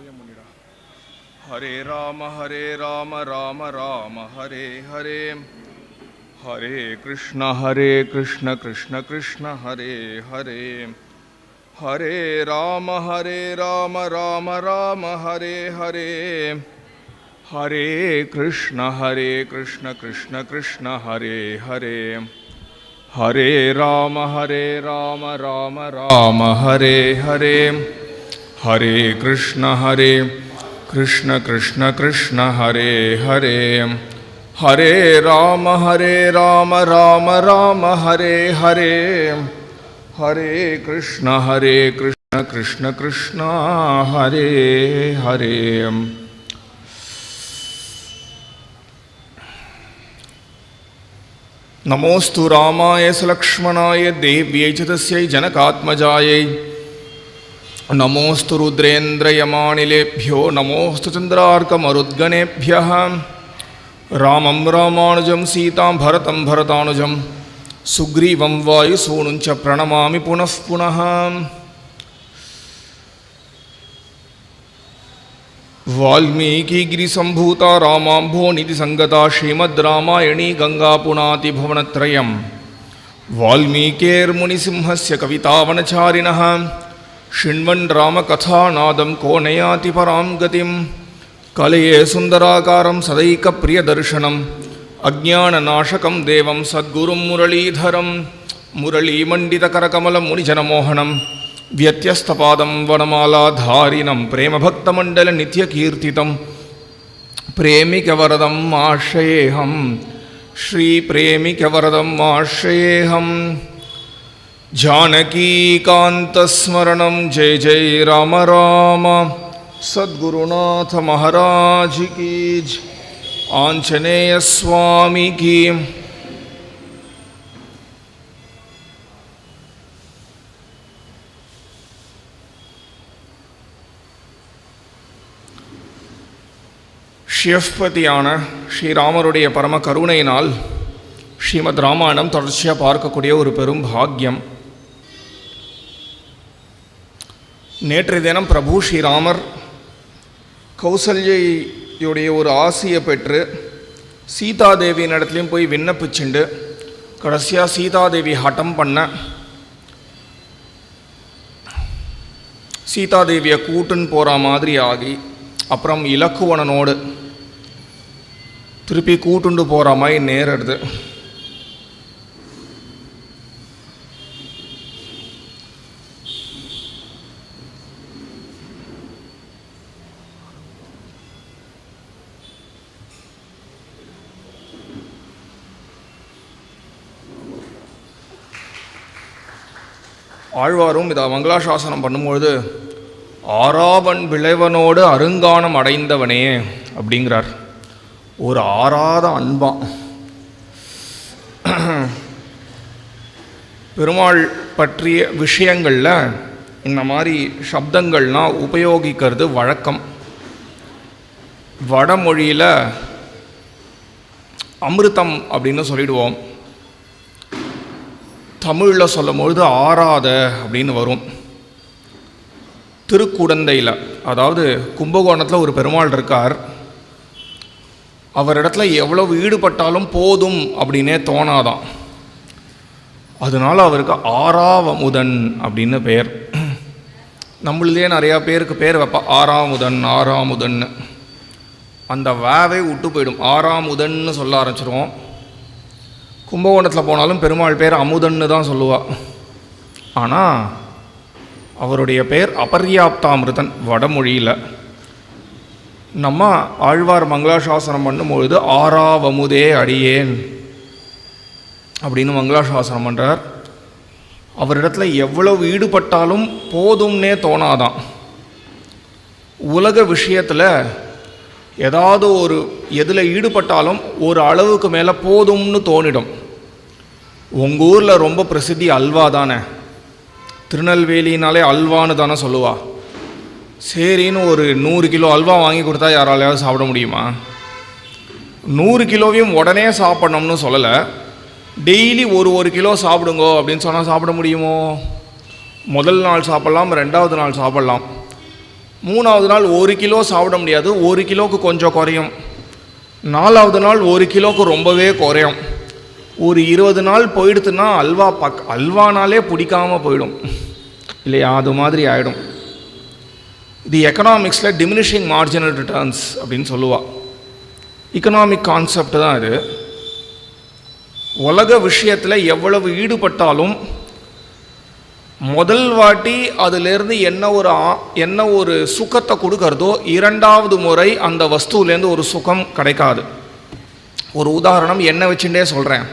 हरे राम राम राम हरे हरे हरे कृष्ण कृष्ण कृष्ण हरे हरे हरे राम राम राम हरे हरे हरे कृष्ण कृष्ण कृष्ण हरे हरे हरे राम राम राम हरे हरे हरे कृष्ण कृष्ण कृष्ण हरे हरे हरे राम राम हरे हरे हरे कृष्ण कृष्ण कृष्ण हरे हरे नमोस्तु रामाय सलक्ष्मणाय देव्यै च तस्यै जनकात्मजायै नमोस्तु रुद्रेन्द्रयमानिलेभ्यो नमोस्तु चन्द्रार्कमरुद्गणेभ्यः रामं रामानुजं सीतां भरतं भरतानुजं सुग्रीवं वायुसूनुं च प्रणमामि पुनः पुनः वाल्मीकिगिरिसम्भूता रामाम्भोनिधिसङ्गता श्रीमद्रामायणी गङ्गापुनातिभुवनत्रयं वाल्मीकेर्मुनिसिंहस्य कवितावनचारिणः शृण्वन् रामकथानादं को नयाति परां गतिं कलये सुन्दराकारं सदैकप्रियदर्शनम् अज्ञाननाशकं देवं सद्गुरुं मुरलीधरं मुरलीमण्डितकरकमलं मुनिजनमोहनं व्यत्यस्तपादं वनमालाधारिणं प्रेमभक्तमण्डलनित्यकीर्तितं प्रेमिकवरदम् आश्रयेऽहं श्रीप्रेमिकवरदम् आश्रयेऽहम् जानकीकान्तस्मरणं जय जय राम राम सद्गुरुनाथ महाराज की आंजनेय स्वामी की ஷியப்பதியான ஸ்ரீராமருடைய பரம கருணையினால் ஸ்ரீமத் ராமாயணம் தொடர்ச்சியாக பார்க்கக்கூடிய ஒரு பெரும் பாக்கியம். நேற்றைய தினம் பிரபு ஸ்ரீராமர் கௌசல்யுடைய ஒரு ஆசையை பெற்று சீதாதேவியின் இடத்துலையும் போய் விண்ணப்பிச்சுண்டு கடைசியாக சீதாதேவி ஹட்டம் பண்ண சீதாதேவியை கூட்டுன்னு போகிற மாதிரி ஆகி அப்புறம் இலக்குவனனோடு திருப்பி கூட்டுண்டு போகிற மாதிரி நேரடுது. ஆழ்வாரும் இதை மங்களாசாசனம் பண்ணும்பொழுது ஆறாவன் விளைவனோடு அருங்கானம் அடைந்தவனே அப்படிங்கிறார். ஒரு ஆறாத அன்பா பெருமாள் பற்றிய விஷயங்களில் இந்த மாதிரி சப்தங்கள்லாம் உபயோகிக்கிறது வழக்கம். வடமொழியில் அமிர்தம் அப்படின்னு சொல்லிடுவோம், தமிழில் சொல்லும்பொழுது ஆறாத அப்படின்னு வரும். திருக்குடந்தையில், அதாவது கும்பகோணத்தில் ஒரு பெருமாள் இருக்கார். அவரிடத்துல எவ்வளவு ஈடுபட்டாலும் போதும் அப்படின்னே தோணாதான். அதனால அவருக்கு ஆறாவமுதன் அப்படின்னு பெயர். நம்மளே நிறையா பேருக்கு பேர் வைப்பா, ஆறாமுதன்னு. அந்த வேவை விட்டு போயிடும், ஆறாமுதன்னு சொல்ல ஆரம்பிச்சிருவோம். கும்பகோணத்தில் போனாலும் பெருமாள் பேர் அமுதன்னு தான் சொல்லுவாள். ஆனால் அவருடைய பெயர் அபர்யாப்தாமிருதன் வடமொழியில். நம்ம ஆழ்வார் மங்களாசாசனம் பண்ணும்பொழுது ஆறாவமுதே அடியேன் அப்படின்னு மங்களாசாசனம் பண்ணுறார். அவரிடத்துல எவ்வளவு ஈடுபட்டாலும் போதும்னே தோணாதான். உலக விஷயத்தில் ஏதாவது ஒரு எதில் ஈடுபட்டாலும் ஒரு அளவுக்கு மேலே போதும்னு தோணிடும். உங்கள் ஊரில் ரொம்ப பிரசித்தி அல்வா தானே, திருநெல்வேலினாலே அல்வான்னு தானே சொல்லுவா. சரின்னு ஒரு 100 கிலோ அல்வா வாங்கி கொடுத்தா யாராலையாவது சாப்பிட முடியுமா? 100 கிலோவையும் உடனே சாப்பிடணும்னு சொல்லலை, டெய்லி ஒரு கிலோ சாப்பிடுங்கோ அப்படின்னு சொன்னால் சாப்பிட முடியுமோ? முதல் நாள் சாப்பிட்லாம், 2வது நாள் சாப்பிட்லாம். 3வது நாள் 1 கிலோ சாப்பிட முடியாது, 1 கிலோவுக்கு கொஞ்சம் குறையும். 4வது நாள் 1 கிலோவுக்கு ரொம்பவே குறையும். ஒரு 20 நாள் போயிடுத்துன்னா அல்வானாலே பிடிக்காமல் போயிடும் இல்லையா? அது மாதிரி ஆகிடும். இது எக்கனாமிக்ஸில் டிமினிஷிங் மார்ஜினல் ரிட்டர்ன்ஸ் அப்படின்னு சொல்லுவாள். எக்கனாமிக் கான்செப்ட் தான் இது. உலக விஷயத்தில் எவ்வளவு ஈடுபட்டாலும் முதல் வாட்டி அதிலேருந்து என்ன ஒரு சுகத்தை கொடுக்கறதோ 2வது முறை அந்த வஸ்துவிலேருந்து ஒரு சுகம் கிடைக்காது. ஒரு உதாரணம் என்ன வச்சுட்டே சொல்கிறேன்.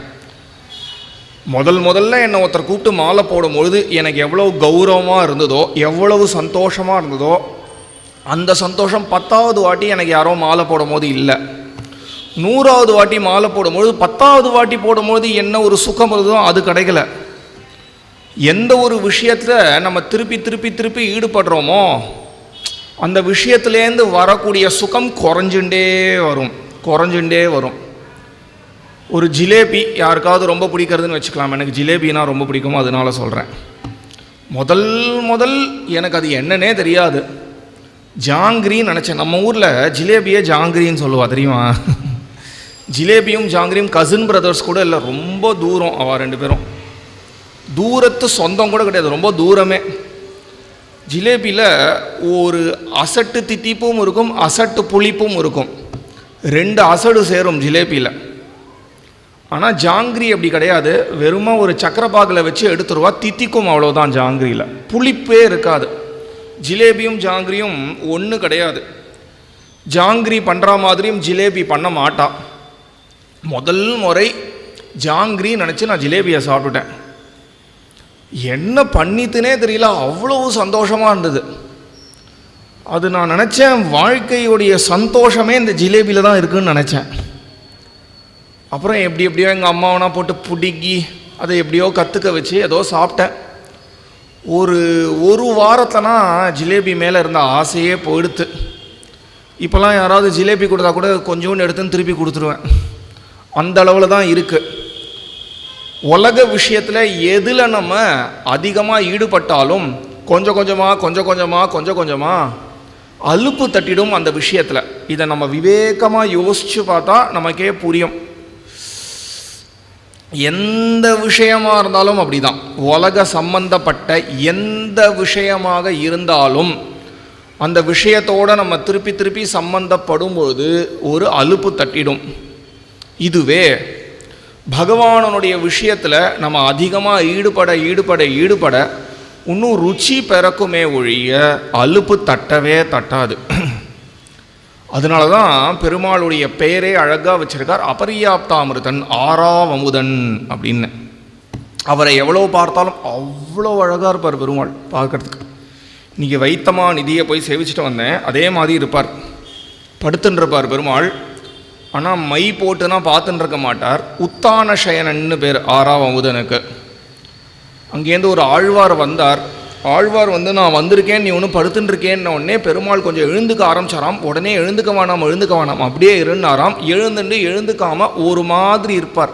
முதல்ல என்னை ஒருத்தர் கூப்பிட்டு மாலை போடும்பொழுது எனக்கு எவ்வளவு கௌரவமாக இருந்ததோ, எவ்வளவு சந்தோஷமாக இருந்ததோ, அந்த சந்தோஷம் 10வது வாட்டி எனக்கு யாரோ மாலை போடும் போது இல்லை. 100வது வாட்டி மாலை போடும்பொழுது 10வது வாட்டி போடும்பொழுது என்ன ஒரு சுகம் இருந்ததோ அது கிடைக்கல. எந்த ஒரு விஷயத்தில் நம்ம திருப்பி ஈடுபடுறோமோ அந்த விஷயத்துலேருந்து வரக்கூடிய சுகம் குறைஞ்சுட்டே வரும். ஒரு ஜிலேபி யாருக்காவது ரொம்ப பிடிக்கிறதுன்னு வச்சுக்கலாம். எனக்கு ஜிலேபினா ரொம்ப பிடிக்குமோ அதனால சொல்கிறேன். முதல் எனக்கு அது என்னன்னே தெரியாது, ஜாங்கிரின்னு நினச்சேன். நம்ம ஊரில் ஜிலேபியே ஜாங்கிரின்னு சொல்லுவா, தெரியுமா? ஜிலேபியும் ஜாங்கிரியும் கசின் பிரதர்ஸ் கூட இல்லை, ரொம்ப தூரம். அவள் 2 பேரும் தூரத்து சொந்தம் கூட கிடையாது, ரொம்ப தூரமே. ஜிலேபியில் ஒரு அசட்டு தித்திப்பும் இருக்கும், அசட்டு புளிப்பும் இருக்கும். 2 அசடு சேரும் ஜிலேபியில். ஆனால் ஜாங்கிரி அப்படி கிடையாது. வெறுமா ஒரு சக்கரப்பாகில் வச்சு எடுத்துருவா, தித்திக்கும், அவ்வளோதான். ஜாங்கிரியில் புளிப்பே இருக்காது. ஜிலேபியும் ஜாங்கிரியும் ஒன்று கிடையாது. ஜாங்கிரி பண்ணுற மாதிரியும் ஜிலேபி பண்ண மாட்டா. முதல் முறை ஜாங்கிரி நினச்சி நான் ஜிலேபியை சாப்பிட்டுட்டேன். என்ன பண்ணித்துனே தெரியல, அவ்வளோ சந்தோஷமாக இருந்தது. அது நான் நினச்சேன் வாழ்க்கையுடைய சந்தோஷமே இந்த ஜிலேபியில் தான் இருக்குதுன்னு நினச்சேன். அப்புறம் எப்படியோ எங்கள் அம்மாவனா போட்டு பிடுங்கி அதை எப்படியோ கற்றுக்க வச்சு ஏதோ சாப்பிட்டேன். ஒரு வாரத்திலனா ஜிலேபி மேலே இருந்த ஆசையே போயிடுத்து. இப்போலாம் யாராவது ஜிலேபி கொடுத்தா கூட கொஞ்சோண்டு எடுத்துன்னு திருப்பி கொடுத்துருவேன். அந்த அளவில் தான் இருக்குது. உலக விஷயத்தில் எதில் நம்ம அதிகமாக ஈடுபட்டாலும் கொஞ்சம் கொஞ்சமாக அலுப்பு தட்டிடும் அந்த விஷயத்தில். இதை நம்ம விவேகமாக யோசித்து பார்த்தா நமக்கே புரியும். எந்த விஷயமாக இருந்தாலும் அப்படி தான். உலக சம்பந்தப்பட்ட எந்த விஷயமாக இருந்தாலும் அந்த விஷயத்தோடு நம்ம திருப்பி சம்பந்தப்படும்பொழுது ஒரு அலுப்பு தட்டிடும். இதுவே பகவானுடைய விஷயத்தில் நம்ம அதிகமாக ஈடுபட இன்னும் ருச்சி பிறக்குமே ஒழிய அலுப்பு தட்டவே தட்டாது. அதனால தான் பெருமாளுடைய பெயரே அழகாக வச்சிருக்கார், அபரியாப்தாமிருதன், 6ஆவமுதன் அப்படின்னு. அவரை எவ்வளோ பார்த்தாலும் அவ்வளோ அழகாக இருப்பார் பெருமாள் பார்க்கறதுக்கு. இன்றைக்கி வைத்தமா நிதியை போய் சேவிச்சுட்டு வந்தேன், அதே மாதிரி இருப்பார். படுத்துன்னு இருப்பார் பெருமாள். ஆனால் மை போட்டுனா பார்த்துன்னு இருக்க மாட்டார். உத்தான சயனன்னு பேர் 6ஆவமுதனுக்கு. அங்கேருந்து ஒரு ஆழ்வார் வந்தார். ஆழ்வார் வந்து நான் வந்திருக்கேன், நீ ஒன்றும் படுத்துன்னு இருக்கேன்னு உடனே பெருமாள் கொஞ்சம் எழுந்துக்க ஆரம்பிச்சாராம். உடனே எழுந்துக்க வேணாம் அப்படியே இருந்தாராம். எழுந்துக்காமல் ஒரு மாதிரி இருப்பார்.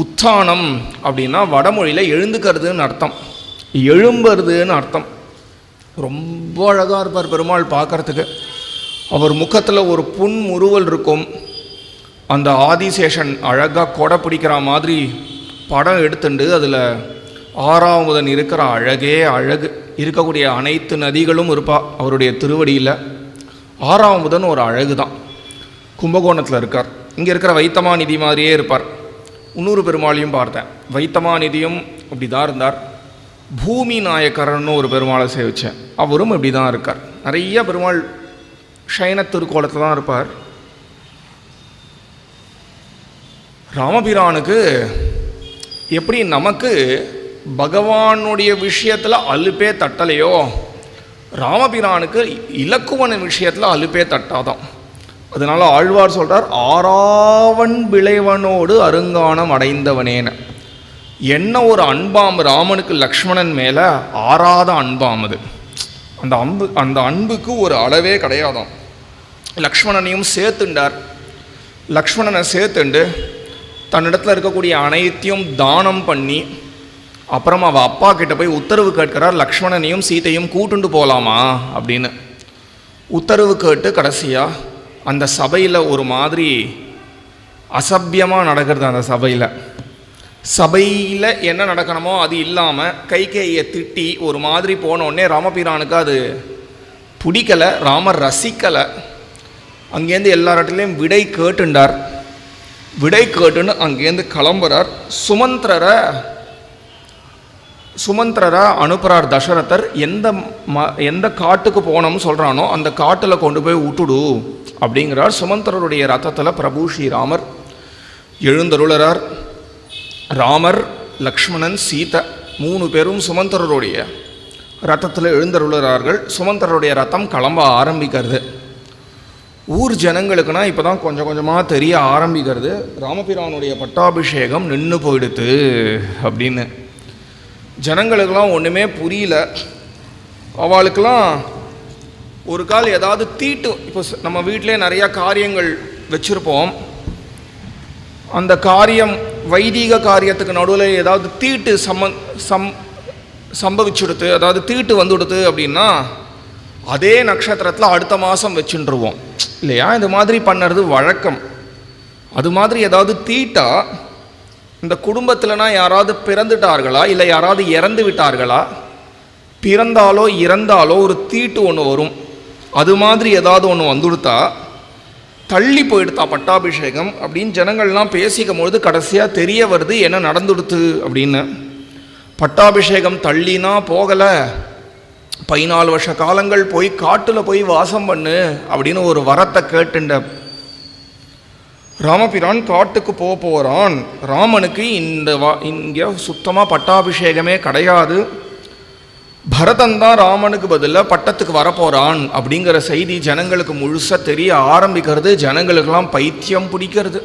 உத்தானம் அப்படின்னா வடமொழியில் எழுந்துக்கிறதுன்னு அர்த்தம், எழும்புறதுன்னு அர்த்தம். ரொம்ப அழகாக இருப்பார் பெருமாள் பார்க்கறதுக்கு. அவர் முகத்தில் ஒரு புன்முறுவல் இருக்கும். அந்த ஆதிசேஷன் அழகாக கொடை பிடிக்கிற மாதிரி படம் எடுத்துண்டு அதில் 6ஆவமுதன் இருக்கிற அழகே அழகு. இருக்கக்கூடிய அனைத்து நதிகளும் இருப்பா அவருடைய திருவடியில். 6ஆவமுதன் ஒரு அழகு தான். கும்பகோணத்தில் இருக்கார். இங்கே இருக்கிற வைத்தமா நிதி மாதிரியே இருப்பார். இன்னொரு பெருமாளையும் பார்த்தேன், வைத்தமா நிதியும் இப்படி தான் இருந்தார். பூமி நாயக்கரன்னு ஒரு பெருமாளை சேவித்தேன், அவரும் இப்படி தான் இருக்கார். நிறைய பெருமாள் சைன திருக்கோலத்தில் தான் இருப்பார். ராமபிரானுக்கு எப்படி நமக்கு பகவானுடைய விஷயத்தில் அலுப்பே தட்டலையோ, ராமபிரானுக்கு இலக்குவன விஷயத்தில் அலுப்பே தட்டாதான். அதனால் ஆழ்வார் சொல்கிறார், 6ஆவன் விளைவனோடு அருங்கானம் அடைந்தவனேன. என்ன ஒரு அன்பாம் ராமனுக்கு லக்ஷ்மணன் மேலே, ஆறாத அன்பாம் அது. அந்த அன்புக்கு ஒரு அளவே கிடையாதாம். லக்ஷ்மணனையும் சேர்த்துண்டார். லக்ஷ்மணனை சேர்த்துண்டு தன்னிடத்தில் இருக்கக்கூடிய அனைத்தையும் தானம் பண்ணி அப்புறம் அவள் அப்பா கிட்ட போய் உத்தரவு கேட்கிறார், லக்ஷ்மணனையும் சீத்தையும் கூட்டுண்டு போகலாமா அப்படின்னு. உத்தரவு கேட்டு கடைசியாக அந்த சபையில் ஒரு மாதிரி அசபியமாக நடக்கிறது. அந்த சபையில் என்ன நடக்கணுமோ அது இல்லாமல் கைகேயியை திட்டி ஒரு மாதிரி போனோடனே ராமபிரானுக்கு அது பிடிக்கலை, ராமர் ரசிக்கலை. அங்கேருந்து எல்லார்ட்டையும் விடை கேட்டுண்டார். விடை கேட்டுன்னு அங்கேருந்து கிளம்புறார். சுமந்திரரை அனுப்புகிறார் தசரதர். எந்த காட்டுக்கு போனோம்னு சொல்கிறானோ அந்த காட்டில் கொண்டு போய் விட்டுடு அப்படிங்கிறார். சுமந்திரருடைய ரத்தத்தில் பிரபு ஸ்ரீராமர் எழுந்தருளார். ராமர், லக்ஷ்மணன், சீதை 3 பேரும் சுமந்திரருடைய ரத்தத்தில் எழுந்தருளார்கள். சுமந்திரருடைய ரத்தம் கிளம்ப ஆரம்பிக்கிறது. ஊர் ஜனங்களுக்குன்னா இப்போ தான் கொஞ்சம் கொஞ்சமாக தெரிய ஆரம்பிக்கிறது, ராமபிரானுடைய பட்டாபிஷேகம் நின்று போயிடுது அப்படின்னு. ஜனங்களுக்கெல்லாம் ஒன்றுமே புரியல. அவளுக்கெல்லாம் ஒரு கால் ஏதாவது தீட்டு, இப்போ நம்ம வீட்டிலே நிறையா காரியங்கள் வச்சுருப்போம். அந்த காரியம் வைதிக காரியத்துக்கு நடுவில் ஏதாவது தீட்டு சம்பவிச்சுடுது, அதாவது தீட்டு வந்துடுது அப்படின்னா அதே நட்சத்திரத்தில் அடுத்த மாதம் வச்சுருவோம் இல்லையா? இது மாதிரி பண்ணுறது வழக்கம். அது மாதிரி ஏதாவது தீட்டா இந்த குடும்பத்தில்னா யாராவது பிறந்துட்டார்களா இல்லை யாராவது இறந்து விட்டார்களா, பிறந்தாலோ இறந்தாலோ ஒரு தீட்டு ஒன்று வரும். அது மாதிரி ஏதாவது ஒன்று வந்துடுத்தா தள்ளி போயிடுத்தா பட்டாபிஷேகம் அப்படின்னு ஜனங்கள்லாம் பேசிக்கும் பொழுது கடைசியாக தெரிய வருது என்ன நடந்துடுத்து அப்படின்னு. பட்டாபிஷேகம் தள்ளினா போகலை, 14 வருஷ காலங்கள் போய் காட்டில் போய் வாசம் பண்ணு அப்படின்னு ஒரு வரத்தை கேட்டுண்ட ராமபிரான் காட்டுக்கு போகிறான். ராமனுக்கு இங்கே சுத்தமாக பட்டாபிஷேகமே கிடையாது. பரதன் தான் ராமனுக்கு பதிலாக பட்டத்துக்கு வரப்போகிறான் அப்படிங்கிற செய்தி ஜனங்களுக்கு முழுசாக தெரிய ஆரம்பிக்கிறது. ஜனங்களுக்கெல்லாம் பைத்தியம் பிடிக்கிறது.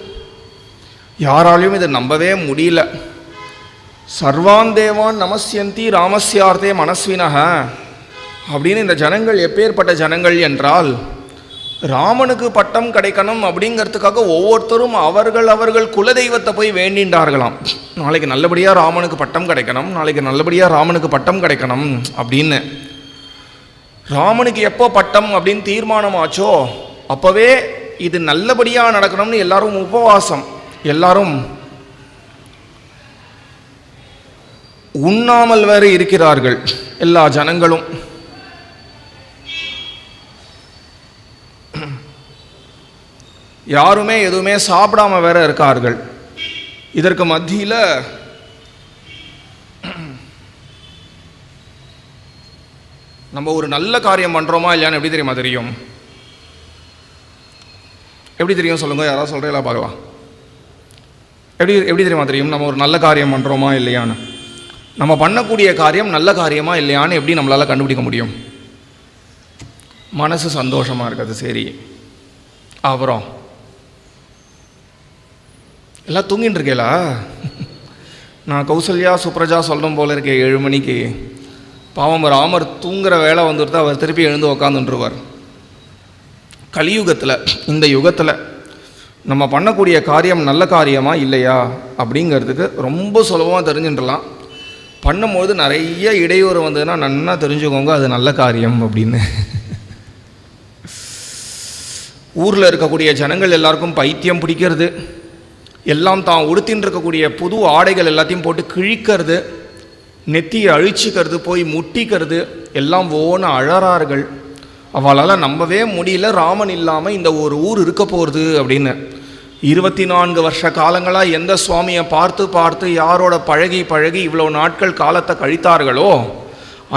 யாராலையும் இதை நம்பவே முடியல. சர்வான் தேவான் நமஸ்யந்தி ராமஸ்யார்த்தே மனஸ்வினக அப்படின்னு இந்த ஜனங்கள் எப்பேற்பட்ட ஜனங்கள் என்றால், ராமனுக்கு பட்டம் கிடைக்கணும் அப்படிங்கிறதுக்காக ஒவ்வொருத்தரும் அவர்கள் குலதெய்வத்தை போய் வேண்டின்றார்களாம். நாளைக்கு நல்லபடியாக ராமனுக்கு பட்டம் கிடைக்கணும், நாளைக்கு நல்லபடியாக ராமனுக்கு பட்டம் கிடைக்கணும் அப்படின்னு. ராமனுக்கு எப்போ பட்டம் அப்படின்னு தீர்மானம் ஆச்சோ அப்போவே இது நல்லபடியாக நடக்கணும்னு எல்லாரும் உபவாசம், எல்லாரும் உண்ணாமல் வேறு இருக்கிறார்கள் எல்லா ஜனங்களும். யாருமே எதுவுமே சாப்பிடாம வேற இருக்கார்கள். இதற்கு மத்தியில் நம்ம ஒரு நல்ல காரியம் பண்ணுறோமா இல்லையான்னு எப்படி தெரியும்? எப்படி தெரியும் சொல்லுங்க, யாராவது சொல்கிறீங்களா பார்க்கலாம். எப்படி தெரியும் நம்ம ஒரு நல்ல காரியம் பண்ணுறோமா இல்லையான்னு? நம்ம பண்ணக்கூடிய காரியம் நல்ல காரியமா இல்லையான்னு எப்படி நம்மளால் கண்டுபிடிக்க முடியும்? மனசு சந்தோஷமாக இருக்குது, சரி. அப்புறம் எல்லாம் தூங்கின்னு இருக்கேலா? நான் கௌசல்யா சுப்ரஜா சொல்லணும் போல இருக்கே 7 மணிக்கு. பாவம் ராமர் தூங்குற வேலை வந்துட்டு அவர் திருப்பி எழுந்து உக்காந்துருவார். கலியுகத்தில், இந்த யுகத்தில் நம்ம பண்ணக்கூடிய காரியம் நல்ல காரியமா இல்லையா அப்படிங்கிறதுக்கு ரொம்ப சுலபமாக தெரிஞ்சுட்டுலாம். பண்ணும்போது நிறைய இடையூறு வந்ததுன்னா நன்னா தெரிஞ்சுக்கோங்க அது நல்ல காரியம் அப்படின்னு. ஊரில் இருக்கக்கூடிய ஜனங்கள் எல்லாருக்கும் பைத்தியம் பிடிக்கிறது. எல்லாம் தான் உடுத்தின்னு இருக்கக்கூடிய புது ஆடைகள் எல்லாத்தையும் போட்டு கிழிக்கிறது, நெத்தியை அழிச்சிக்கிறது, போய் முட்டிக்கிறது, எல்லாம் ஓன அழறார்கள். அவளால் நம்பவே முடியல ராமன் இல்லாமல் இந்த ஒரு ஊர் இருக்க போகிறது அப்படின்னு. 24 வருஷ காலங்களாக எந்த சுவாமியை பார்த்து யாரோட பழகி இவ்வளோ நாட்கள் காலத்தை கழித்தார்களோ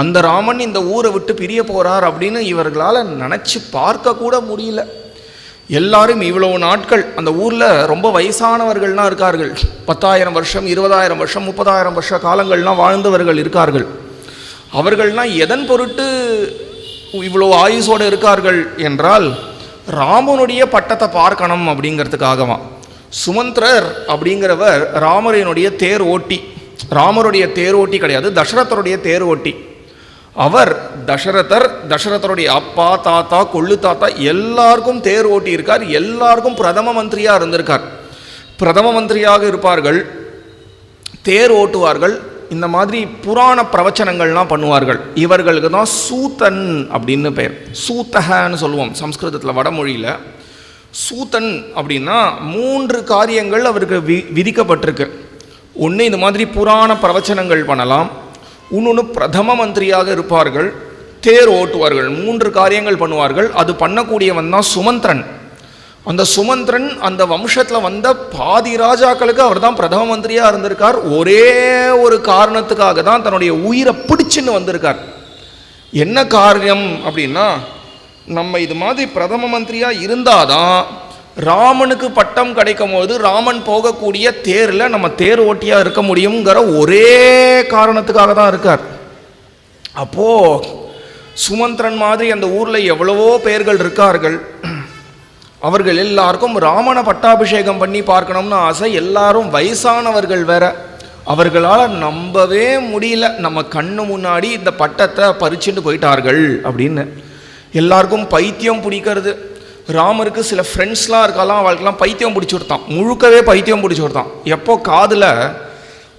அந்த ராமன் இந்த ஊரை விட்டு பிரிய போகிறார் அப்படின்னு இவர்களால் நினச்சி பார்க்க கூட முடியல. எல்லாரும் இவ்வளவு நாட்கள் அந்த ஊரில் ரொம்ப வயசானவர்கள்லாம் இருக்கார்கள். 10,000 வருஷம், 20,000 வருஷம், 30,000 வருஷ காலங்கள்லாம் வாழ்ந்தவர்கள் இருக்கார்கள். அவர்கள்லாம் எதன் பொருட்டு இவ்வளோ ஆயுசோடு இருக்கார்கள் என்றால் ராமனுடைய பட்டத்தை பார்க்கணும் அப்படிங்கிறதுக்காகவா. சுமந்திரர் அப்படிங்கிறவர் ராமரினுடைய தேர் ஓட்டி, ராமருடைய தேர் ஓட்டி கிடையாது, தசரதருடைய தேர் ஓட்டி. அவர் தசரதருடைய அப்பா, தாத்தா, கொள்ளு தாத்தா எல்லாருக்கும் தேர் ஓட்டி இருக்கார். எல்லாருக்கும் பிரதம மந்திரியாக இருந்திருக்கார். பிரதம மந்திரியாக இருப்பார்கள், தேர் ஓட்டுவார்கள். இந்த மாதிரி புராண பிரவச்சனங்கள்லாம் பண்ணுவார்கள். இவர்களுக்கு தான் சூத்தன் அப்படின்னு பெயர். சூத்தகன்னு சொல்லுவோம் சம்ஸ்கிருதத்தில், வடமொழியில். சூத்தன் அப்படின்னா 3 காரியங்கள் அவருக்கு விதிக்கப்பட்டிருக்கு. ஒன்று இந்த மாதிரி புராண பிரவச்சனங்கள் பண்ணலாம், இன்னொன்று பிரதம மந்திரியாக இருப்பார்கள், தேர் ஓட்டுவார்கள், 3 காரியங்கள் பண்ணுவார்கள். அது பண்ணக்கூடியவன் தான் சுமந்திரன். அந்த சுமந்திரன் அந்த வம்சத்தில் வந்த பாதி ராஜாக்களுக்கு அவர் தான் பிரதம மந்திரியாக இருந்திருக்கார். ஒரே ஒரு காரணத்துக்காக தான் தன்னுடைய உயிரை பிடிச்சின்னு வந்திருக்கார். என்ன காரியம் அப்படின்னா, நம்ம இது மாதிரி பிரதம மந்திரியாக இருந்தாதான் ராமனுக்கு பட்டம் கிடைக்கும் போது ராமன் போகக்கூடிய தேரில் நம்ம தேர் ஓட்டியாக இருக்க முடியுங்கிற ஒரே காரணத்துக்காக தான் இருக்கார். அப்போது சுமந்திரன் மாதிரி அந்த ஊரில் எவ்வளவோ பேர்கள் இருக்கார்கள். அவர்கள் எல்லாருக்கும் ராமனை பட்டாபிஷேகம் பண்ணி பார்க்கணும்னு ஆசை. எல்லாரும் வயசானவர்கள் வேற. அவர்களால் நம்பவே முடியல, நம்ம கண்ணு முன்னாடி இந்த பட்டத்தை பறிச்சுட்டு போயிட்டார்கள் அப்படின்னு. எல்லாருக்கும் பைத்தியம் பிடிக்கிறது. ராமருக்கு சில ஃப்ரெண்ட்ஸ்லாம் இருக்கலாம், அவளுக்கெல்லாம் பைத்தியம் பிடிச்சி கொடுத்தான், முழுக்கவே பைத்தியம் பிடிச்சி கொடுத்தான். எப்போ காதில்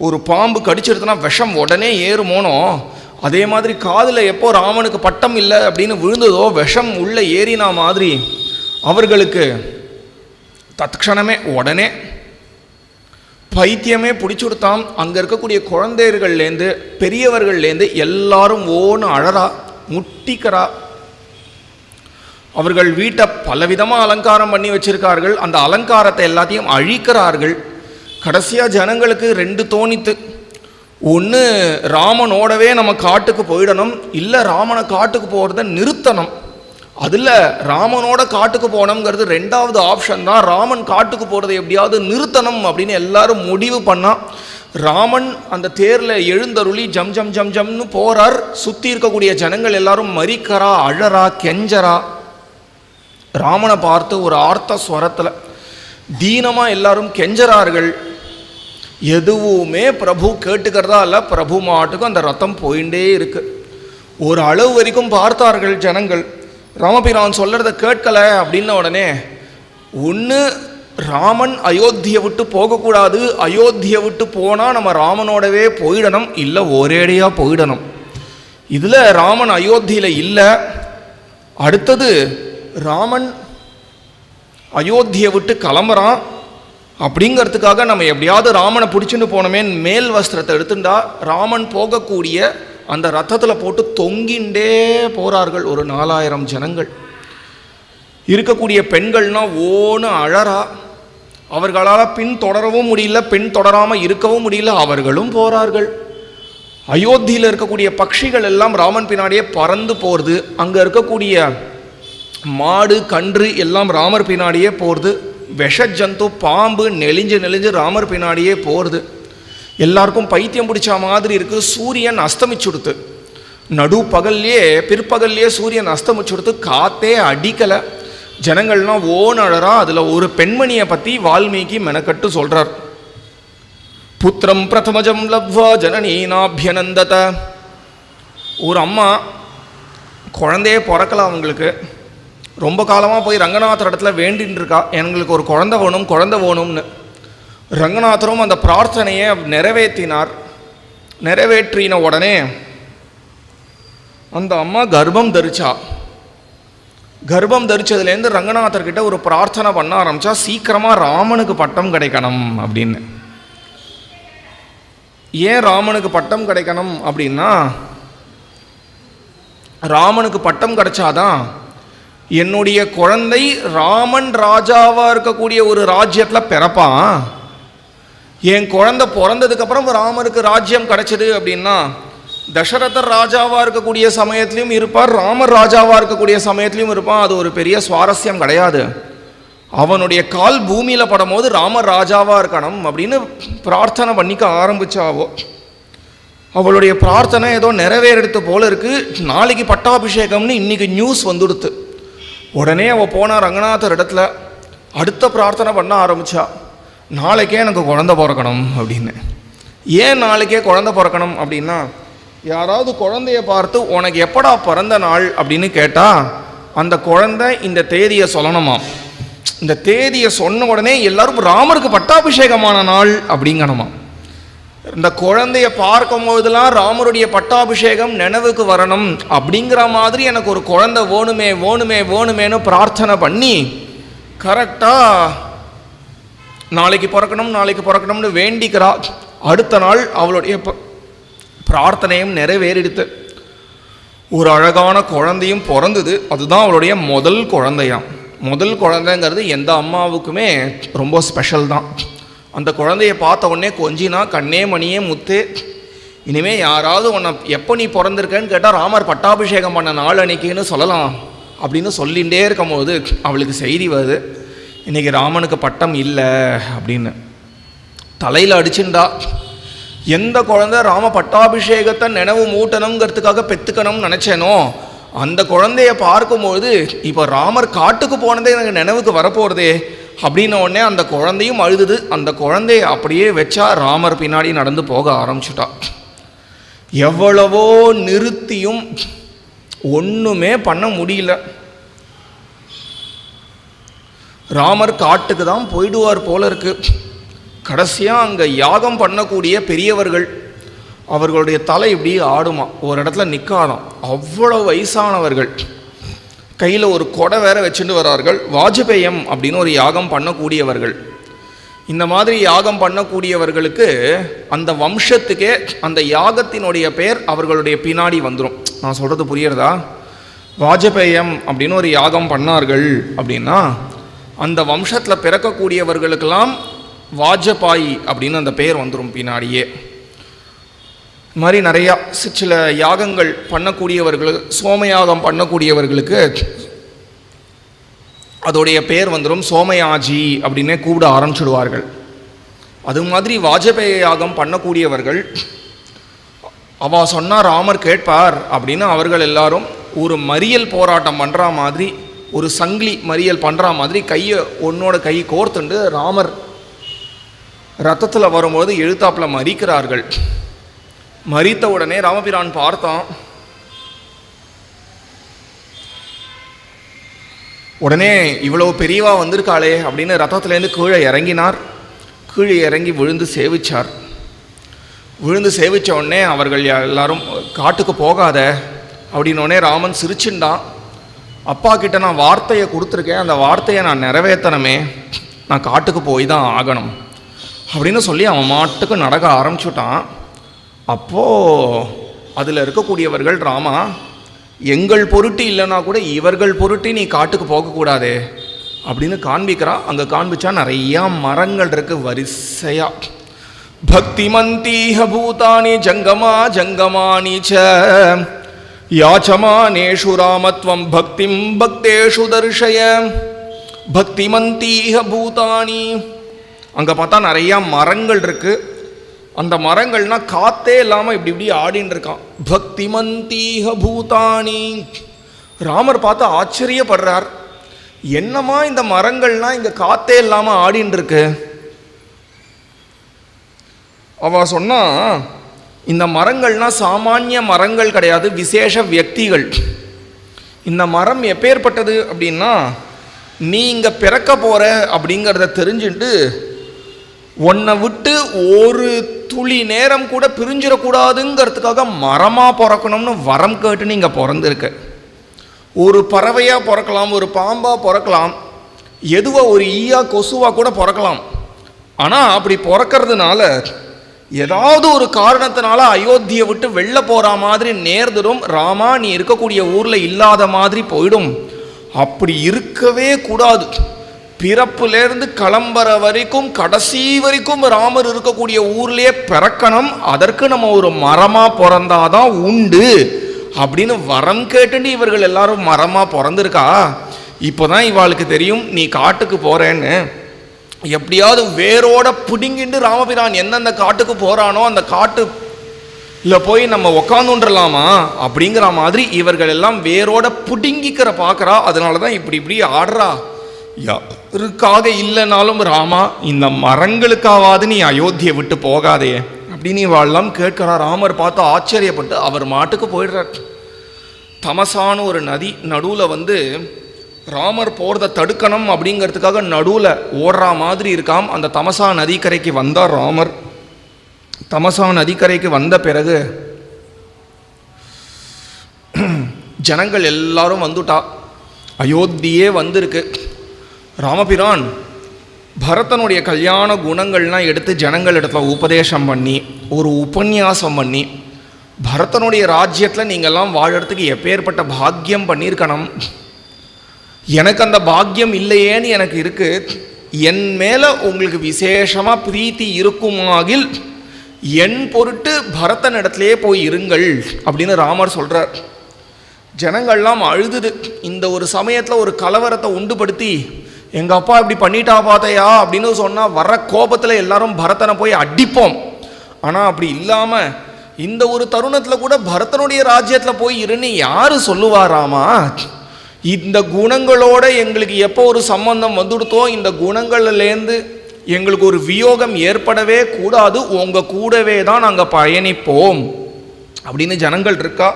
ஒரு பாம்பு கடிச்சிருதுன்னா விஷம் உடனே ஏறுமோனோ, அதே மாதிரி காதில் எப்போ ராமனுக்கு பட்டம் இல்லை அப்படின்னு விழுந்ததோ விஷம் உள்ளே ஏறினா மாதிரி அவர்களுக்கு தற்சணமே உடனே பைத்தியமே பிடிச்சி கொடுத்தான். அங்கே இருக்கக்கூடிய குழந்தைகள்லேருந்து பெரியவர்கள்லேருந்து எல்லாரும் ஓன்னு அழறா, முட்டிக்கிறா. அவர்கள் வீட்டை பலவிதமாக அலங்காரம் பண்ணி வச்சிருக்கார்கள். அந்த அலங்காரத்தை எல்லாத்தையும் அழிக்கிறார்கள். கடைசியாக ஜனங்களுக்கு 2 தோணித்து. ஒன்று, ராமனோடவே நம்ம காட்டுக்கு போயிடணும், இல்லை ராமனை காட்டுக்கு போகிறத நிறுத்தணும். அதில் ராமனோட காட்டுக்கு போனோங்கிறது 2வது ஆப்ஷன் தான். ராமன் காட்டுக்கு போகிறத எப்படியாவது நிறுத்தணும் அப்படின்னு எல்லாரும் முடிவு பண்ணால், ராமன் அந்த தேரில் எழுந்தருளி ஜம் ஜம் ஜம் ஜம்னு போகிறார். சுற்றி இருக்கக்கூடிய ஜனங்கள் எல்லாரும் மறிக்கிறா, அழறா, கெஞ்சரா. ராமனை பார்த்து ஒரு ஆர்த்த ஸ்வரத்தில் தீனமாக எல்லாரும் கெஞ்சறார்கள். எதுவுமே பிரபு கேட்டுக்கிறதா இல்லை. பிரபு மாட்டுக்கும் அந்த ரத்தம் போயிட்டே இருக்கு. ஒரு அளவு வரைக்கும் பார்த்தார்கள் ஜனங்கள். ராமபிரான் சொல்கிறத கேட்கலை அப்படின்ன உடனே, ஒன்று ராமன் அயோத்தியை விட்டு போகக்கூடாது, அயோத்தியை விட்டு போனால் நம்ம ராமனோடவே போயிடணும், இல்லை ஒரேடியாக போயிடணும். இதில் ராமன் அயோத்தியில் இல்லை. அடுத்தது ராமன் அயோத்தியை விட்டு கிளம்புறான். அப்படிங்கிறதுக்காக நம்ம எப்படியாவது ராமனை பிடிச்சிட்டு போனோமே, மேல் வஸ்திரத்தை எடுத்துட்டா ராமன் போகக்கூடிய அந்த ரத்தத்தில் போட்டு தொங்கிண்டே போகிறார்கள் ஒரு 4000 ஜனங்கள். இருக்கக்கூடிய பெண்கள்னா ஓன்னு அழறா. அவர்களால் பின் தொடரவும் முடியல, பின் தொடராமல் இருக்கவும் முடியல, அவர்களும் போகிறார்கள். அயோத்தியில் இருக்கக்கூடிய பட்சிகள் எல்லாம் ராமன் பின்னாடியே பறந்து போகிறது. அங்கே இருக்கக்கூடிய மாடு கன்று எல்லாம் ராமர் பின்னாடியே போகிறது. விஷ ஜந்து பாம்பு நெளிஞ்சு ராமர் பின்னாடியே போகிறது. எல்லாருக்கும் பைத்தியம் பிடிச்ச மாதிரி இருக்குது. சூரியன் அஸ்தமிச்சுடுத்து. நடு பகல்லையே பிற்பகல்லையே சூரியன் அஸ்தமிச்சுடுத்து. காத்தே அடிக்கலை. ஜனங்கள்லாம் ஓன் அழறா. அதில் ஒரு பெண்மணியை பற்றி வால்மீகி மெனக்கட்டு சொல்கிறார். புத்திரம் பிரதமஜம் லப்வா ஜனனீனாபியனந்தத. ஒரு அம்மா குழந்தையே பிறக்கலாம், அவங்களுக்கு ரொம்ப காலமாக போய் ரங்கநாதர் இடத்துல வேண்டின்னு இருக்கா, எங்களுக்கு ஒரு குழந்தை வேணும்னு. ரங்கநாதரும் அந்த பிரார்த்தனையை நிறைவேற்றினார். நிறைவேற்றின உடனே அந்த அம்மா கர்ப்பம் தரிச்சா. கர்ப்பம் தரிச்சதுலேருந்து ரங்கநாதர்கிட்ட ஒரு பிரார்த்தனை பண்ண ஆரம்பித்தா, சீக்கிரமாக ராமனுக்கு பட்டம் கிடைக்கணும் அப்படின்னு. ஏன் ராமனுக்கு பட்டம் கிடைக்கணும் அப்படின்னா, ராமனுக்கு பட்டம் கிடைச்சாதான் என்னுடைய குழந்தை ராமன் ராஜாவாக இருக்கக்கூடிய ஒரு ராஜ்யத்தில் பிறப்பான். என் குழந்தை பிறந்ததுக்கப்புறம் ராமருக்கு ராஜ்யம் கிடைச்சது அப்படின்னா, தசரதர் ராஜாவாக இருக்கக்கூடிய சமயத்திலையும் இருப்பார், ராமர் ராஜாவாக இருக்கக்கூடிய சமயத்திலையும் இருப்பான். அது ஒரு பெரிய சுவாரஸ்யம் கிடையாது. அவனுடைய கால் பூமியில் படும் போது ராமர் ராஜாவாக இருக்கணும் அப்படின்னு பிரார்த்தனை பண்ணிக்க ஆரம்பிச்சாவோ. அவளுடைய பிரார்த்தனை ஏதோ நிறைவேறது போல இருக்கு. நாளைக்கு பட்டாபிஷேகம்னு இன்னைக்கு நியூஸ் வந்துடுத்து. உடனே அவள் போனால் ரங்கநாதர் இடத்துல அடுத்த பிரார்த்தனை பண்ண ஆரம்பித்தா, நாளைக்கே எனக்கு குழந்தை பிறக்கணும் அப்படின்னு. ஏன் நாளைக்கே குழந்தை பிறக்கணும் அப்படின்னா, யாராவது குழந்தைய பார்த்து உனக்கு எப்படா பிறந்த நாள் அப்படின்னு கேட்டால் அந்த குழந்தை இந்த தேதியை சொல்லணுமா. இந்த தேதியை சொன்ன உடனே எல்லாரும் ராமருக்கு பட்டாபிஷேகமான நாள் அப்படிங்கணுமா. இந்த குழந்தைய பார்க்கும் போதெல்லாம் ராமருடைய பட்டாபிஷேகம் நினைவுக்கு வரணும் அப்படிங்கிற மாதிரி எனக்கு ஒரு குழந்தை வேணுமே வேணுமே வேணுமேனு பிரார்த்தனை பண்ணி கரெக்டாக நாளைக்கு பிறக்கணும்னு வேண்டிக்கிறா. அடுத்த நாள் அவளுடைய பிரார்த்தனையும் நிறைவேறிடுத்து. ஒரு அழகான குழந்தையும் பிறந்தது. அதுதான் அவளுடைய முதல் குழந்தையாம். முதல் குழந்தைங்கிறது எந்த அம்மாவுக்குமே ரொம்ப ஸ்பெஷல் தான். அந்த குழந்தைய பார்த்த உடனே கொஞ்சினா கண்ணே மணியே முத்து, இனிமே யாராவது உன்னை எப்போ நீ பிறந்திருக்கேன்னு கேட்டால் ராமர் பட்டாபிஷேகம் பண்ண நாள் அன்னைக்குன்னு சொல்லலாம் அப்படின்னு சொல்லிகிட்டே இருக்கும்போது அவளுக்கு செய்தி வருது, இன்றைக்கி ராமனுக்கு பட்டம் இல்லை அப்படின்னு. தலையில் அடிச்சுண்டா. எந்த குழந்தை ராம பட்டாபிஷேகத்தை நினைவு மூட்டணுங்கிறதுக்காக பெற்றுக்கணும்னு நினச்சேனோ அந்த குழந்தைய பார்க்கும்போது இப்போ ராமர் காட்டுக்கு போனதே எனக்கு நினைவுக்கு வரப்போகிறதே அப்படின்ன உடனே அந்த குழந்தையும் அழுதுது. அந்த குழந்தைய அப்படியே வச்சா ராமர் பின்னாடி நடந்து போக ஆரம்பிச்சுட்டா. எவ்வளவோ நிறுத்தியும் ஒன்றுமே பண்ண முடியல. ராமர் காட்டுக்கு தான் போயிடுவார் போல இருக்கு. கடைசியாக அங்கே யாகம் பண்ணக்கூடிய பெரியவர்கள் அவர்களுடைய தலை இப்படி ஆடுமா, ஒரு இடத்துல நிற்காதான். அவ்வளோ வயசானவர்கள் கையில் ஒரு கொடை வேற வச்சுட்டு வரார்கள். வாஜபேயம் அப்படின்னு ஒரு யாகம் பண்ணக்கூடியவர்கள். இந்த மாதிரி யாகம் பண்ணக்கூடியவர்களுக்கு அந்த வம்சத்துக்கே அந்த யாகத்தினுடைய பெயர் அவர்களுடைய பின்னாடி வந்துடும். நான் சொல்கிறது புரியுறதா? வாஜபேயம் அப்படின்னு ஒரு யாகம் பண்ணார்கள் அப்படின்னா அந்த வம்சத்தில் பிறக்கக்கூடியவர்களுக்கெல்லாம் வாஜபாயி அப்படின்னு அந்த பெயர் வந்துடும் பின்னாடியே. இது மாதிரி நிறையா சில யாகங்கள் பண்ணக்கூடியவர்கள், சோமயாகம் பண்ணக்கூடியவர்களுக்கு அதோடைய பேர் வந்துடும் சோமயாஜி அப்படின்னே கூப்பிட ஆரம்பிச்சுடுவார்கள். அது மாதிரி வாஜபேய யாகம் பண்ணக்கூடியவர்கள் அவ சொன்னா ராமர் கேட்பார் அப்படின்னு அவர்கள் எல்லாரும் ஒரு மறியல் போராட்டம் பண்ணுற மாதிரி, ஒரு சங்கிலி மறியல் பண்ணுற மாதிரி கையை ஒன்னோட கை கோர்த்துண்டு ராமர் ரத்தத்தில் வரும்போது எழுத்தாப்பில் மறிக்கிறார்கள். மறித்த உடனே ராமபிரான் பார்த்தான். உடனே இவ்வளோ பெரியவா வந்திருக்காளே அப்படின்னு ரத்தத்துலேருந்து கீழே இறங்கினார். கீழே இறங்கி விழுந்து சேவிச்சார். விழுந்து சேவித்த உடனே அவர்கள் எல்லாரும் காட்டுக்கு போகாத அப்படின்னோடனே ராமன் சிரிச்சுண்டான். அப்பா கிட்ட நான் வார்த்தையை கொடுத்துருக்கேன், அந்த வார்த்தையை நான் நிறைவேற்றணுமே, நான் காட்டுக்கு போய் தான் ஆகணும் அப்படின்னு சொல்லி அவன் மாட்டுக்கு நடக்க ஆரம்பிச்சுட்டான். அப்போது அதில் இருக்கக்கூடியவர்கள், ராமா எங்கள் பொருட்டு இல்லைன்னா கூட இவர்கள் பொருட்டு நீ காட்டுக்கு போகக்கூடாது அப்படின்னு காண்பிக்கிறான். அங்கே காண்பிச்சா நிறையா மரங்கள் இருக்கு வரிசையா. பக்தி மந்தீஹ பூதானி ஜங்கமா ஜங்கமானி ச யாச்சமானேஷு ராமத்வம் பக்திம் பக்தேஷு தர்ஷய. பக்தி மந்தீஹ பூதானி, அங்கே பார்த்தா நிறையா மரங்கள் இருக்கு. அந்த மரங்கள்னா காத்தே இல்லாமல் இப்படி இப்படி ஆடின்னு இருக்கான். பக்தி மந்தீஹ பூதானி. ராமர் பார்த்து ஆச்சரியப்படுறார், என்னமா இந்த மரங்கள்னா இங்கே காத்தே இல்லாமல் ஆடின்னு இருக்கு. அவ சொன்னா இந்த மரங்கள்னா சாமானிய மரங்கள் கிடையாது, விசேஷ வியக்திகள். இந்த மரம் எப்பேற்பட்டது அப்படின்னா, நீ இங்கே பிறக்க போற அப்படிங்கிறத தெரிஞ்சுட்டு உன்னை விட்டு ஒரு துளி நேரம் கூட பிரிஞ்சிடக்கூடாதுங்கிறதுக்காக மரமாக பிறக்கணும்னு வரம் கேட்டு நீங்கள் பிறந்திருக்க. ஒரு பறவையாக பிறக்கலாம், ஒரு பாம்பாக பிறக்கலாம், எதுவாக ஒரு ஈயா கொசுவாக கூட பிறக்கலாம். ஆனால் அப்படி பிறக்கிறதுனால ஏதாவது ஒரு காரணத்தினால அயோத்தியை விட்டு வெளில போகிற மாதிரி நேர்ந்துடும். ராமா நீ இருக்கக்கூடிய ஊரில் இல்லாத மாதிரி போயிடும். அப்படி இருக்கவே கூடாது. பிறப்புலேருந்து கிளம்புற வரைக்கும் கடைசி வரைக்கும் ராமர் இருக்கக்கூடிய ஊர்லேயே பிறக்கணும். அதற்கு நம்ம ஒரு மரமாக பிறந்தாதான் உண்டு அப்படின்னு வரம் கேட்டுட்டு இவர்கள் எல்லாரும் மரமாக பிறந்திருக்கா. இப்போதான் இவாளுக்கு தெரியும் நீ காட்டுக்கு போறேன்னு. எப்படியாவது வேரோட பிடுங்கிட்டு ராமபிரான் எந்தெந்த காட்டுக்கு போறானோ அந்த காட்டு இல்லை போய் நம்ம உக்காந்துன்றலாமா அப்படிங்கிற மாதிரி இவர்கள் எல்லாம் வேரோட பிடுங்கிக்கிற பார்க்குறா. அதனால தான் இப்படி இப்படி ஆடுறா. யாருக்காக இல்லைனாலும் ராமா இந்த மரங்களுக்காவது நீ அயோத்தியை விட்டு போகாதே அப்படின்னு இவாள்லாம் கேட்கிறா. ராமர் பார்த்து ஆச்சரியப்பட்டு அவர் மாட்டுக்கு போயிடுறார். தமசான ஒரு நதி நடுவில் ராமர் போகிறத தடுக்கணும் அப்படிங்கிறதுக்காக நடுவில் ஓடுற மாதிரி இருக்காம். அந்த தமசா நதிக்கரைக்கு வந்தார் ராமர். தமசா நதிக்கரைக்கு வந்த பிறகு ஜனங்கள் எல்லாரும் வந்துட்டா. அயோத்தியே வந்திருக்கு. ராமபிரான் பரதனுடைய கல்யாண குணங்கள்லாம் எடுத்து ஜனங்கள் இடத்துல உபதேசம் பண்ணி ஒரு உபன்யாசம் பண்ணி, பரதனுடைய ராஜ்யத்தில் நீங்கள்லாம் வாழறதுக்கு எப்பேற்பட்ட பாக்கியம் பண்ணியிருக்கணும், எனக்கு அந்த பாக்கியம் இல்லையேன்னு எனக்கு இருக்கு, என் மேலே உங்களுக்கு விசேஷமாக பிரீத்தி இருக்குமாகில் என் பொருட்டு பரதன் இடத்துலையே போய் இருங்கள் அப்படின்னு ராமர் சொல்கிறார். ஜனங்கள்லாம் அழுதுது. இந்த ஒரு சமயத்தில் ஒரு கலவரத்தை உண்டுபடுத்தி எங்கள் அப்பா இப்படி பண்ணிட்டா பார்த்தையா அப்படின்னு சொன்னால் வர கோபத்தில் எல்லாரும் பரதனை போய் அடிப்போம். ஆனால் அப்படி இல்லாமல் இந்த ஒரு தருணத்தில் கூட பரதனுடைய ராஜ்யத்தில் போய் இருன்னு யார் சொல்லுவாராமா? இந்த குணங்களோட எங்களுக்கு எப்போ ஒரு சம்பந்தம் வந்துடுத்தோ இந்த குணங்கள்லேருந்து எங்களுக்கு ஒரு வியோகம் ஏற்படவே கூடாது, உங்கள் கூடவே தான் நாங்கள் பயணிப்போம் அப்படின்னு ஜனங்கள் இருக்கா.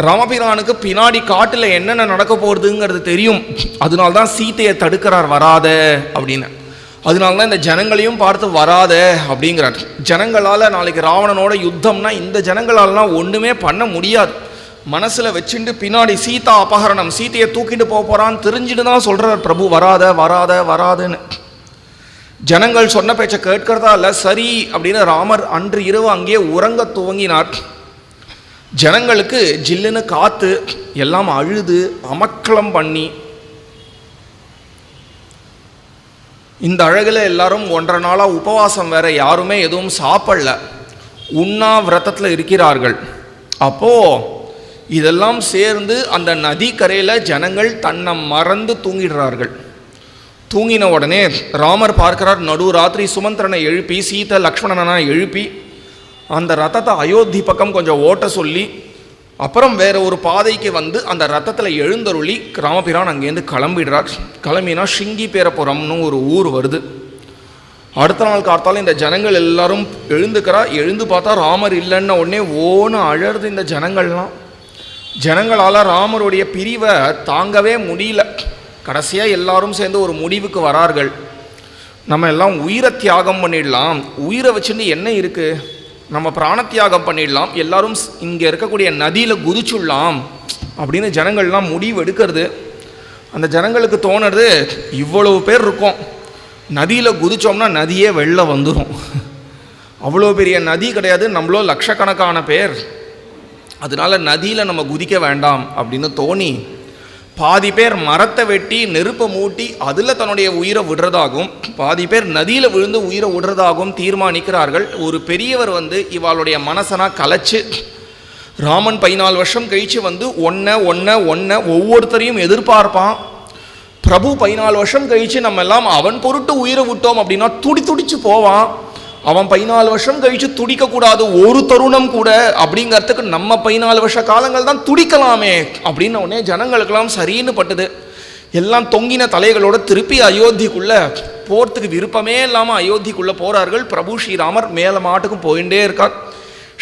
ராமபிரானுக்கு பின்னாடி காட்டில் என்னென்ன நடக்க போகிறதுங்கிறது தெரியும். அதனால்தான் சீத்தையை தடுக்கிறார் வராத அப்படின்னு. அதனால்தான் இந்த ஜனங்களையும் பார்த்து வராத அப்படிங்கிறார். ஜனங்களால் நாளைக்கு ராவணனோட யுத்தம்னா இந்த ஜனங்களாலாம் ஒன்றுமே பண்ண முடியாது. மனசில் வச்சுட்டு பின்னாடி சீதா அபகரணம், சீத்தையை தூக்கிட்டு போகிறான்னு தெரிஞ்சுட்டு தான் சொல்கிறார் பிரபு வராத வராத வராதுன்னு. ஜனங்கள் சொன்ன பேச்சை கேட்கிறதா இல்லை, சரி அப்படின்னு ராமர் அன்று இரவு அங்கே உறங்க துவங்கினார். ஜனங்களுக்கு ஜில்லுன்னு காத்து எல்லாம் அழுது அமக்களம் பண்ணி, இந்த அழகில் எல்லாரும் 1.5 நாளாக உபவாசம் வேற, யாருமே எதுவும் சாப்பிடல, உண்ணாவிரதத்தில் இருக்கிறார்கள். அப்போது இதெல்லாம் சேர்ந்து அந்த நதி கரையில் ஜனங்கள் தன்னை மறந்து தூங்கிடுறார்கள். தூங்கின உடனே ராமர் பார்க்கிறார், நடு ராத்திரி சுமந்திரனை எழுப்பி சீதை லக்ஷ்மணனை எழுப்பி அந்த ரதத்தை அயோத்தி பக்கம் கொஞ்சம் ஓட்ட சொல்லி அப்புறம் வேற ஒரு பாதைக்கு வந்து அந்த ரத்தத்தில் எழுந்தருளி ராமபிரான் அங்கேருந்து கிளம்பிடுறார். கிளம்பினா ஷிங்கிபேரபுரம்னு ஒரு ஊர் வருது. அடுத்த நாள் காத்தாலும் இந்த ஜனங்கள் எல்லாரும் எழுந்துக்கிறா. எழுந்து பார்த்தா ராமர் இல்லைன்ன உடனே ஓன்னு அழறது இந்த ஜனங்கள்லாம். ஜனங்களால் ராமருடைய பிரிவை தாங்கவே முடியல. கடைசியாக எல்லாரும் சேர்ந்து ஒரு முடிவுக்கு வரார்கள், நம்ம எல்லாம் உயிரை தியாகம் பண்ணிடலாம், உயிரை வச்சுட்டு என்ன இருக்குது, நம்ம பிராணத்தியாகம் பண்ணிடலாம், எல்லாரும் இங்கே இருக்கக்கூடிய நதியில் குதிச்சுடலாம் அப்படின்னு ஜனங்கள்லாம் முடிவு எடுக்கிறது. அந்த ஜனங்களுக்கு தோணுறது, இவ்வளவு பேர் இருக்கோம், நதியில் குதித்தோம்னா நதியே வெளில வந்துடும், அவ்வளோ பெரிய நதி கிடையாது, நம்மளோ லட்சக்கணக்கான பேர், அதனால நதியில் நம்ம குதிக்க வேண்டாம் அப்படின்னு தோணி பாதி பேர் மரத்தை வெட்டி நெருப்பை மூட்டி அதில் தன்னுடைய உயிரை விடுறதாகவும் பாதி பேர் நதியில் விழுந்து உயிரை விடுறதாகவும் தீர்மானிக்கிறார்கள். ஒரு பெரியவர் வந்து இவாளுடைய மனசனா கலைச்சு, ராமன் 14 வருஷம் கழித்து வந்து ஒன்றை ஒவ்வொருத்தரையும் எதிர்பார்ப்பான். பிரபு 14 வருஷம் கழித்து நம்ம எல்லாம் அவன் பொருட்டு உயிரை விட்டோம் அப்படின்னா துடிச்சு போவான். அவன் 14 வருஷம் கழித்து துடிக்கக்கூடாது ஒரு தருணம் கூட அப்படிங்கிறதுக்கு நம்ம 14 வருஷ காலங்கள் தான் துடிக்கலாமே அப்படின்னு உடனே ஜனங்களுக்கெல்லாம் சரின்னு பட்டுது. எல்லாம் தொங்கின தலைகளோட திருப்பி அயோத்திக்குள்ளே போகிறதுக்கு விருப்பமே இல்லாமல் அயோத்திக்குள்ளே போகிறார்கள். பிரபு ஸ்ரீராமர் மேலே மாட்டுக்கும் போயிட்டே இருக்கார்.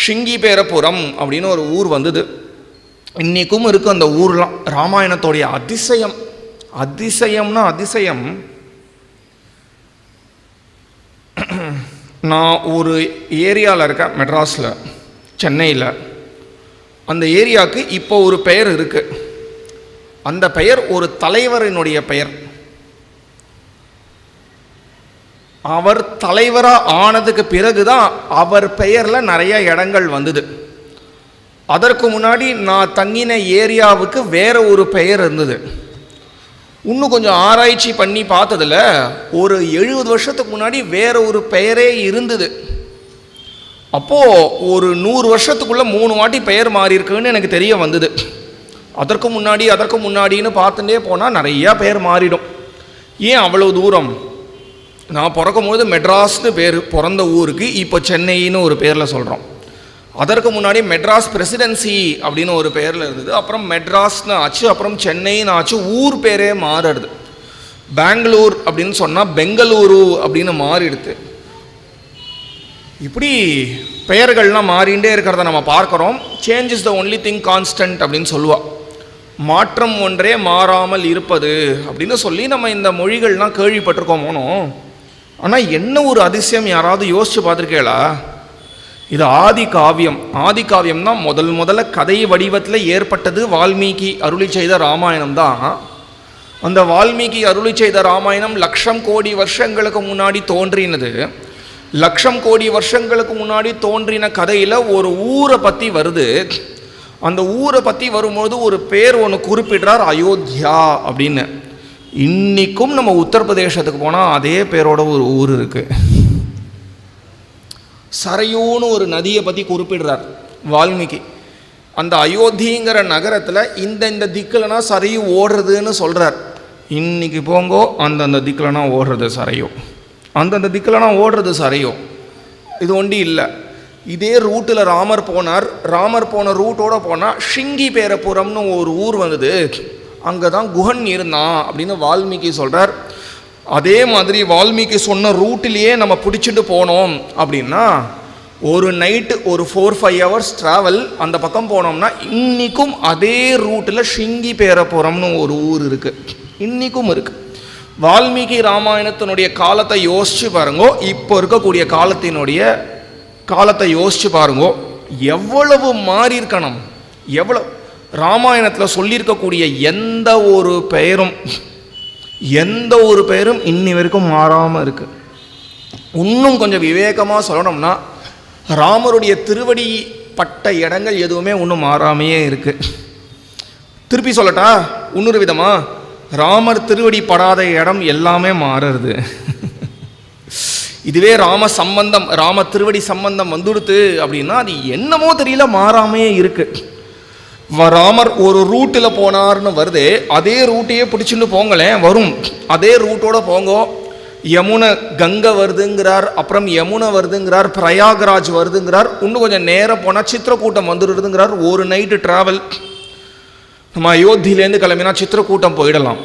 ஷிங்கிபேரபுரம் அப்படின்னு ஒரு ஊர் வந்தது. இன்றைக்கும் இருக்குது அந்த ஊர்லாம். ராமாயணத்தோடைய அதிசயம், அதிசயம்னா அதிசயம். நான் ஒரு ஏரியாவில் இருக்கேன், மெட்ராஸில், சென்னையில். அந்த ஏரியாவுக்கு இப்போ ஒரு பெயர் இருக்குது. அந்த பெயர் ஒரு தலைவரினுடைய பெயர். அவர் தலைவராக ஆனதுக்கு பிறகு தான் அவர் பெயரில் நிறைய இடங்கள் வந்தது. அதற்கு முன்னாடி நான் தங்கின ஏரியாவுக்கு வேற ஒரு பெயர் இருந்தது. இன்னும் கொஞ்சம் ஆராய்ச்சி பண்ணி பார்த்ததில் ஒரு 70 வருஷத்துக்கு முன்னாடி வேற ஒரு பெயரே இருந்தது. அப்போது ஒரு 100 வருஷத்துக்குள்ளே 3 வாட்டி பெயர் மாறி இருக்குன்னு எனக்கு தெரிய வந்தது. அதற்கு முன்னாடின்னு பார்த்துட்டே போனால் நிறையா பெயர் மாறிடும். ஏன் அவ்வளோ தூரம்? நான் பிறக்கும்போது மெட்ராஸ்னு பேர் பிறந்த ஊருக்கு இப்போ சென்னைன்னு ஒரு பேரில் சொல்கிறோம். அதற்கு முன்னாடி மெட்ராஸ் பிரசிடென்சி அப்படின்னு ஒரு பேரில் இருந்தது. அப்புறம் மெட்ராஸ்னு ஆச்சு, அப்புறம் சென்னைன்னு ஆச்சு. ஊர் பேரே மாறுறது. பெங்களூர் அப்படின்னு சொன்னால் பெங்களூரு அப்படின்னு மாறிடுது. இப்படி பெயர்கள்லாம் மாறிண்டே இருக்கிறத நம்ம பார்க்குறோம். Change is the only thing constant அப்படின்னு சொல்லுவாள். மாற்றம் ஒன்றே மாறாமல் இருப்பது அப்படின்னு சொல்லி நம்ம இந்த மொழிகள்லாம் கேள்விப்பட்டிருக்கோமோனோ. ஆனால் என்ன ஒரு அதிசயம், யாராவது யோசித்து பார்த்துருக்கேளா? இது ஆதி காவியம். ஆதி காவியம் தான் முதல்ல கதை வடிவத்தில் ஏற்பட்டது. வால்மீகி அருளி செய்த ராமாயணம் தான். அந்த வால்மீகி அருளி செய்த ராமாயணம் 1,00,000 கோடி வருஷங்களுக்கு முன்னாடி தோன்றினது. 1,00,000 கோடி வருஷங்களுக்கு முன்னாடி தோன்றின கதையில் ஒரு ஊரை பற்றி வருது. அந்த ஊரை பற்றி வரும்போது ஒரு பேர் ஒன்று குறிப்பிடுறார், அயோத்தியா அப்படின்னு. இன்றைக்கும் நம்ம உத்தரப்பிரதேசத்துக்கு போனால் அதே பேரோட ஒரு ஊர் இருக்குது. சரையூன்னு ஒரு நதியை பற்றி குறிப்பிடுறார் வால்மீகி. அந்த அயோத்திங்கிற நகரத்தில் இந்த திக்கிலனா சரையு ஓடுறதுன்னு சொல்கிறார். இன்றைக்கி போங்கோ அந்தந்த திக்கிலனா ஓடுறது சரையோ, அந்தந்த திக்கிலனா ஓடுறது சரையோ. இது ஒண்டி இல்லை. இதே ரூட்டில் ராமர் போனார். ராமர் போன ரூட்டோடு போனால் ஷிங்கிபேரபுரம்னு ஒரு ஊர் வந்தது. அங்கே தான் குஹன் இருந்தான் அப்படின்னு வால்மீகி சொல்கிறார். அதே மாதிரி வால்மீகி சொன்ன ரூட்டிலேயே நம்ம பிடிச்சிட்டு போனோம் அப்படின்னா ஒரு நைட்டு ஒரு 4-5 ஹவர்ஸ் ட்ராவல் அந்த பக்கம் போனோம்னா இன்றைக்கும் அதே ரூட்டில் ஷிங்கிபேரபுரம்னு ஒரு ஊர் இருக்குது, இன்றைக்கும் இருக்குது. வால்மீகி ராமாயணத்தினுடைய காலத்தை யோசித்து பாருங்கோ, இப்போ இருக்கக்கூடிய காலத்தை யோசித்து பாருங்கோ, எவ்வளவு மாறி இருக்கணும். எவ்வளவு ராமாயணத்தில் சொல்லியிருக்கக்கூடிய எந்த ஒரு பெயரும் இன்னி வரைக்கும் மாறாமல் இருக்கு. இன்னும் கொஞ்சம் விவேகமாக சொல்லணும்னா ராமருடைய திருவடி பட்ட இடங்கள் எதுவுமே இன்னும் மாறாமையே இருக்கு. திருப்பி சொல்லட்டா இன்னொரு விதமா, ராமர் திருவடி படாத இடம் எல்லாமே மாறுறது. இதுவே ராம திருவடி சம்பந்தம் வந்துடுத்து அப்படின்னா அது என்னமோ தெரியல மாறாமையே இருக்கு. ராமர் ஒரு ரூட்டில் போனார்னு வருது, அதே ரூட்டையே பிடிச்சின்னு போங்களேன் வரும். அதே ரூட்டோட போங்கோ. யமுனை கங்கை வருதுங்கிறார், அப்புறம் யமுனை வருதுங்கிறார், பிரயாகராஜ் வருதுங்கிறார். இன்னும் கொஞ்சம் நேரம் போனால் சித்திரக்கூட்டம் வந்துடுறதுங்கிறார். ஒரு நைட்டு ட்ராவல். நம்ம அயோத்தியிலேருந்து கிளம்பினா சித்திரக்கூட்டம் போயிடலாம்.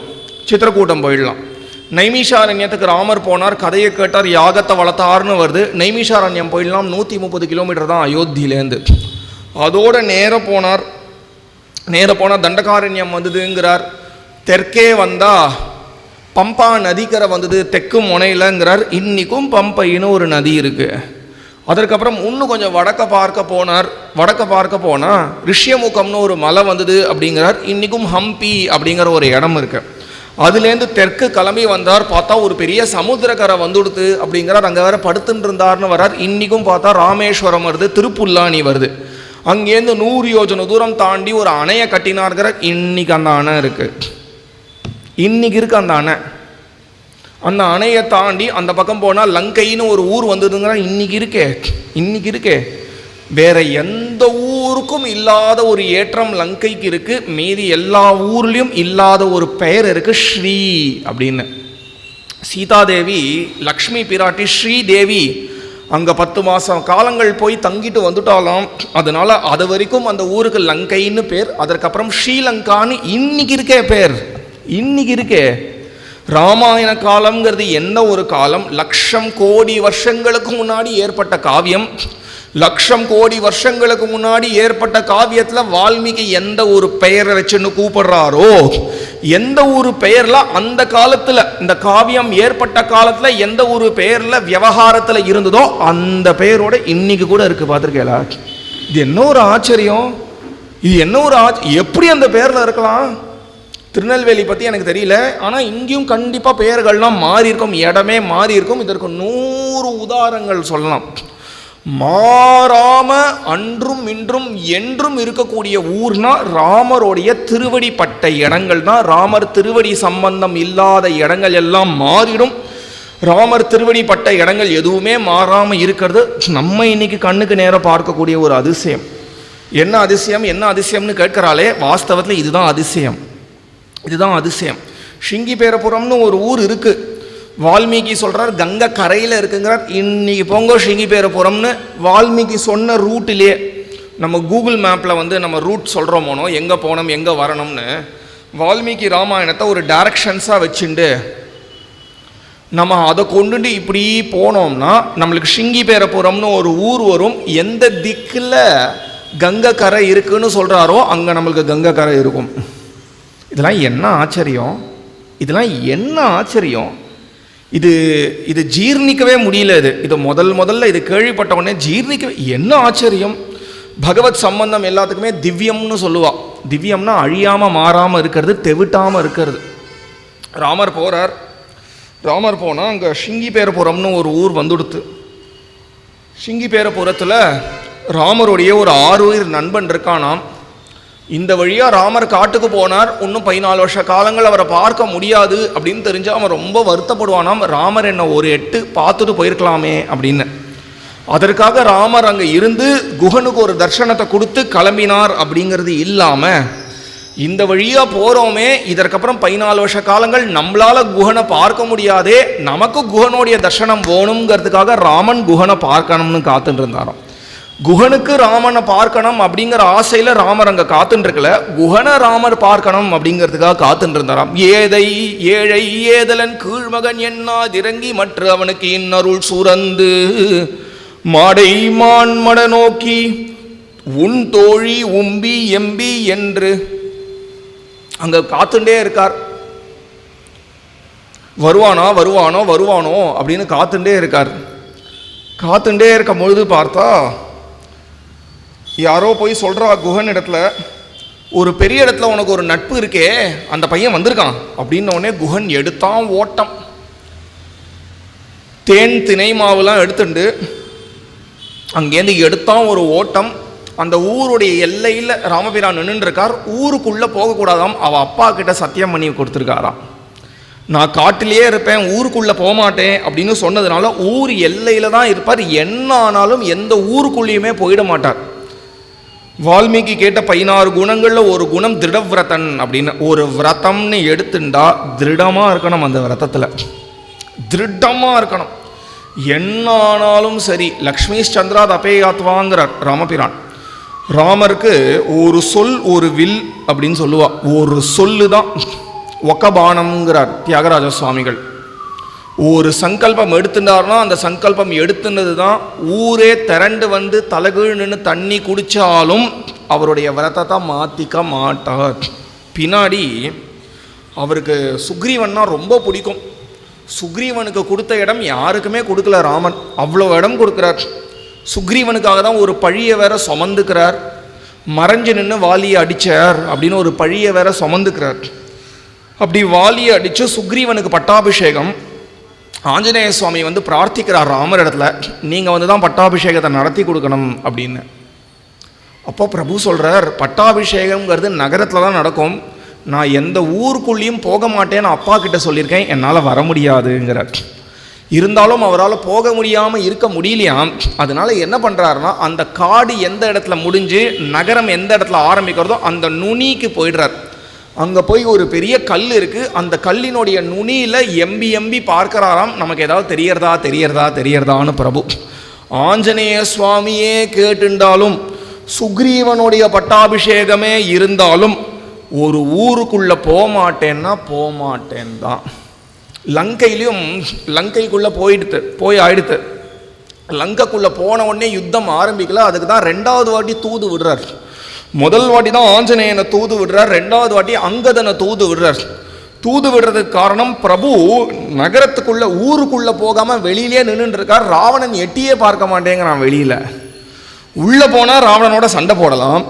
நைமிஷாரண்யத்துக்கு ராமர் போனார், கதையை கேட்டார், யாகத்தை வளர்த்தார்னு வருது. நைமிஷாரண்யம் போயிடலாம், 130 கிலோமீட்டர் தான் அயோத்தியிலேருந்து. அதோட நேரம் போனால் தண்டகாரண்யம் வந்ததுங்கிறார். தெற்கே வந்தால் பம்பா நதிக்கரை வந்தது தெற்கு முனையிலங்கிறார். இன்றைக்கும் பம்பைன்னு ஒரு நதி இருக்குது. அதற்கப்புறம் இன்னும் கொஞ்சம் வடக்க பார்க்க போனால் ரிஷ்யமுகம்னு ஒரு மலை வந்தது அப்படிங்கிறார். இன்றைக்கும் ஹம்பி அப்படிங்கிற ஒரு இடம் இருக்குது. அதுலேருந்து தெற்கு கிளம்பி வந்தார், பார்த்தா ஒரு பெரிய சமுத்திரக்கரை வந்துடுத்து அப்படிங்கிறார். அங்கே வேற படுத்துட்டு இருந்தார்னு வர்றார். இன்றைக்கும் பார்த்தா ராமேஸ்வரம் வருது, திருப்புல்லானி வருது. அங்கேருந்து 100 யோஜனை தூரம் தாண்டி ஒரு அணையை கட்டினார்கிற. இன்னைக்கு அந்த அணை இருக்கு. அந்த அணையை தாண்டி அந்த பக்கம் போனால் லங்கைன்னு ஒரு ஊர் வந்ததுங்கிற. இன்னைக்கு இருக்கே. வேற எந்த ஊருக்கும் இல்லாத ஒரு ஏற்றம் லங்கைக்கு இருக்கு. மீதி எல்லா ஊர்லேயும் இல்லாத ஒரு பெயர் இருக்கு, ஸ்ரீ அப்படின்னு. சீதாதேவி லக்ஷ்மி பிராட்டி ஸ்ரீதேவி அங்கே 10 மாதம் காலங்கள் போய் தங்கிட்டு வந்துட்டாலாம். அதனால அது வரைக்கும் அந்த ஊருக்கு லங்கைன்னு பேர். அதற்கப்புறம் ஸ்ரீலங்கான்னு இன்னைக்கு இருக்கே. ராமாயண காலம்ங்கிறது என்ன ஒரு காலம்? 1,00,000 கோடி வருஷங்களுக்கு முன்னாடி ஏற்பட்ட காவியம். 1,00,000 கோடி வருஷங்களுக்கு முன்னாடி ஏற்பட்ட காவியத்தில் வால்மீகி எந்த ஒரு பெயரை வச்சுன்னு கூப்பிடுறாரோ, எந்த ஒரு பெயர்ல அந்த காலத்தில் இந்த காவியம் ஏற்பட்ட காலத்தில் எந்த ஒரு பெயர்ல விவகாரத்தில் இருந்ததோ அந்த பெயரோட இன்னைக்கு கூட இருக்கு. பார்த்துருக்கேளா? இது என்ன ஒரு ஆச்சரியம்! எப்படி அந்த பெயர்ல இருக்கலாம்? திருநெல்வேலி பற்றி எனக்கு தெரியல, ஆனால் இங்கேயும் கண்டிப்பாக பெயர்கள்லாம் மாறி இருக்கும், இடமே மாறி இருக்கும். இதற்கு 100 உதாரணங்கள் சொல்லலாம். மாறாம அன்றும் இன்றும் என்றும் இருக்கக்கூடிய ஊர்னா ராமருடைய திருவடி பட்ட இடங்கள் தான். ராமர் திருவடி சம்பந்தம் இல்லாத இடங்கள் எல்லாம் மாறிடும். ராமர் திருவடி பட்ட இடங்கள் எதுவுமே மாறாமல் இருக்கிறது நம்ம இன்னைக்கு கண்ணுக்கு நேரம் பார்க்கக்கூடிய ஒரு அதிசயம். என்ன அதிசயம்னு கேட்கிறாளே, வாஸ்தவத்தில் இதுதான் அதிசயம். ஷிங்கிபேரபுரம்னு ஒரு ஊர் இருக்கு. வால்மீகி சொல்றார் கங்கை கரையில் இருக்குங்கிறார். இன்னைக்கு போங்கோ ஷிங்கிபேரபுரம்னு வால்மீகி சொன்ன ரூட்டிலே நம்ம கூகுள் மேப்பில் நம்ம ரூட் சொல்கிறோமோனோ, எங்கே போனோம் எங்கே வரணும்னு வால்மீகி ராமாயணத்தை ஒரு டைரக்ஷன்ஸாக வச்சுண்டு நம்ம அதை கொண்டுட்டு இப்படி போனோம்னா நம்மளுக்கு ஷிங்கிபேரபுரம்னு ஒரு ஊர் வரும். எந்த திக்கில் கங்கை கரை இருக்குன்னு சொல்கிறாரோ அங்கே நம்மளுக்கு கங்கை கரை இருக்கும். இதெல்லாம் என்ன ஆச்சரியம்! இது இது ஜீர்ணிக்கவே முடியல. இது முதல்ல இது கேள்விப்பட்ட உடனே ஜீர்ணிக்க என்ன ஆச்சரியம். பகவத் சம்பந்தம் எல்லாத்துக்குமே திவ்யம்னு சொல்லுவா. திவ்யம்னா அழியாமல் மாறாமல் இருக்கிறது, தெவிட்டாமல் இருக்கிறது. ராமர் போகிறார். ராமர் போனால் அங்கே ஷிங்கிபேரபுரம்னு ஒரு ஊர் வந்துடுத்து. ஷிங்கிபேரபுரத்தில் ராமருடைய ஒரு 6 உயிர் நண்பன் இருக்கானாம். இந்த வழியாக ராமர் காட்டுக்கு போனார். இன்னும் 14 வருஷ காலங்கள் அவரை பார்க்க முடியாது அப்படின்னு தெரிஞ்சால் அவன் ரொம்ப வருத்தப்படுவானாம். ராமர் என்ன ஒரு 8 பார்த்துட்டு போயிருக்கலாமே அப்படின்னு. அதற்காக ராமர் அங்கே இருந்து குஹனுக்கு ஒரு தர்சனத்தை கொடுத்து கிளம்பினார். அப்படிங்கிறது இல்லாமல் இந்த வழியாக போகிறோமே, இதற்கப்புறம் 14 வருஷ காலங்கள் நம்மளால் குஹனை பார்க்க முடியாதே, நமக்கு குஹனுடைய தர்சனம் வேணுங்கிறதுக்காக ராமன் குஹனை பார்க்கணும்னு காத்துட்டு இருந்தாராம். குஹனுக்கு ராமனை பார்க்கணும் அப்படிங்கிற ஆசையில் ராமர் அங்கே காத்துட்டு இருக்கல, குஹனை ராமர் பார்க்கணும் அப்படிங்கிறதுக்காக காத்துட்டு இருந்தாராம். ஏழை ஏதலன் கீழ்மகன் எண்ணாதிறங்கி மற்ற அவனுக்கு இன்னருள் சுரந்து மாடை மான்மட நோக்கி உன் தோழி உம்பி எம்பி என்று அங்க காத்துட்டே இருக்கார். வருவானோ வருவானோ வருவானோ அப்படின்னு காத்துட்டே இருக்கார். காத்துட்டே இருக்கும் பொழுது பார்த்தா யாரோ போய் சொல்றா குஹன் இடத்துல, ஒரு பெரிய இடத்துல உனக்கு ஒரு நட்பு இருக்கே, அந்த பையன் வந்திருக்கான் அப்படின்னு உடனே குஹன் எடுத்தான் ஓட்டம். தேன் திணை மாவுலாம் எடுத்துட்டு அங்கேருந்து எடுத்தான் ஒரு ஓட்டம். அந்த ஊருடைய எல்லையில் ராமபிரான் நின்று இருக்கார். ஊருக்குள்ளே போகக்கூடாதாம். அவள் அப்பா கிட்ட சத்தியம் பண்ணி கொடுத்துருக்காராம், நான் காட்டிலேயே இருப்பேன், ஊருக்குள்ளே போகமாட்டேன் அப்படின்னு சொன்னதுனால ஊர் எல்லையில் தான் இருப்பார். என்ன ஆனாலும் எந்த ஊருக்குள்ளேயுமே போயிட மாட்டார். வால்மீகி கேட்ட 16 குணங்களில் ஒரு குணம் திருடவிரதன் அப்படின்னு. ஒரு விரதம்னு எடுத்துட்டா திருடமாக இருக்கணும். அந்த விரதத்தில் திருடமாக இருக்கணும். என்ன ஆனாலும் சரி. லக்ஷ்மி சந்திராத் அபேயாத்வாங்கிறார் ராமபிரான். ராமருக்கு ஒரு சொல் ஒரு வில் அப்படின்னு சொல்லுவா. ஒரு சொல்லு தான் ஒக்கபானம்ங்கிறார் தியாகராஜ சுவாமிகள். ஒரு சங்கல்பம் எடுத்துட்டார்னா அந்த சங்கல்பம் எடுத்துனது தான் ஊரே திரண்டு வந்து தலைகீழ் நின்று தண்ணி குடித்தாலும் அவருடைய விரதத்தை மாற்றிக்க மாட்டார். பின்னாடி அவருக்கு சுக்ரீவன்னா ரொம்ப பிடிக்கும். சுக்ரீவனுக்கு கொடுத்த இடம் யாருக்குமே கொடுக்கல ராமன், அவ்வளோ இடம் கொடுக்குறார். சுக்ரீவனுக்காக தான் ஒரு பழியை வேற சுமந்துக்கிறார். மறைஞ்சு நின்று வாலியை அடித்தார் அப்படின்னு ஒரு பழியை வேற சுமந்துக்கிறார். அப்படி வாலியை அடித்து சுக்ரீவனுக்கு பட்டாபிஷேகம். ஆஞ்சநேய சுவாமி வந்து பிரார்த்திக்கிறார் ராமர் இடத்துல, நீங்கள் வந்து தான் பட்டாபிஷேகத்தை நடத்தி கொடுக்கணும் அப்படின்னு. அப்போ பிரபு சொல்கிறார், பட்டாபிஷேகம்ங்கிறது நகரத்தில் தான் நடக்கும், நான் எந்த ஊருக்குள்ளேயும் போக மாட்டேன்னு அப்பா கிட்ட சொல்லியிருக்கேன், என்னால் வர முடியாதுங்கிறார். இருந்தாலும் அவரால் போக முடியாமல் இருக்க முடியலையாம். அதனால என்ன பண்ணுறாருன்னா, அந்த காடு எந்த இடத்துல முடிஞ்சு நகரம் எந்த இடத்துல ஆரம்பிக்கிறதோ அந்த நுனிக்கு போயிடுறார். அங்கே போய் ஒரு பெரிய கல் இருக்குது. அந்த கல்லினுடைய நுனியில் எம்பி பார்க்குறாராம், நமக்கு ஏதாவது தெரியறதான்னு பிரபு. ஆஞ்சநேய சுவாமியே கேட்டுண்டாலும் சுக்ரீவனுடைய பட்டாபிஷேகமே இருந்தாலும் ஒரு ஊருக்குள்ளே போகமாட்டேன்னா போகமாட்டேன் தான். லங்கையிலையும் லங்கைக்குள்ளே போய் ஆயிடுத்து. லங்கைக்குள்ளே போன உடனே யுத்தம் ஆரம்பிக்கல. அதுக்கு தான் 2வது வாட்டி தூது விடுறார். முதல் வாட்டி தான் ஆஞ்சநேயனை தூது விடுறார், 2வது வாட்டி அங்கதனை தூது விடுறார். தூது விடுறதுக்கு காரணம், பிரபு நகரத்துக்குள்ளே ஊருக்குள்ளே போகாமல் வெளியிலே நின்றுட்டு இருக்கார். ராவணன் எட்டியே பார்க்க மாட்டேங்கிறான். வெளியில் உள்ளே போனால் ராவணனோட சண்டை போடலாம்,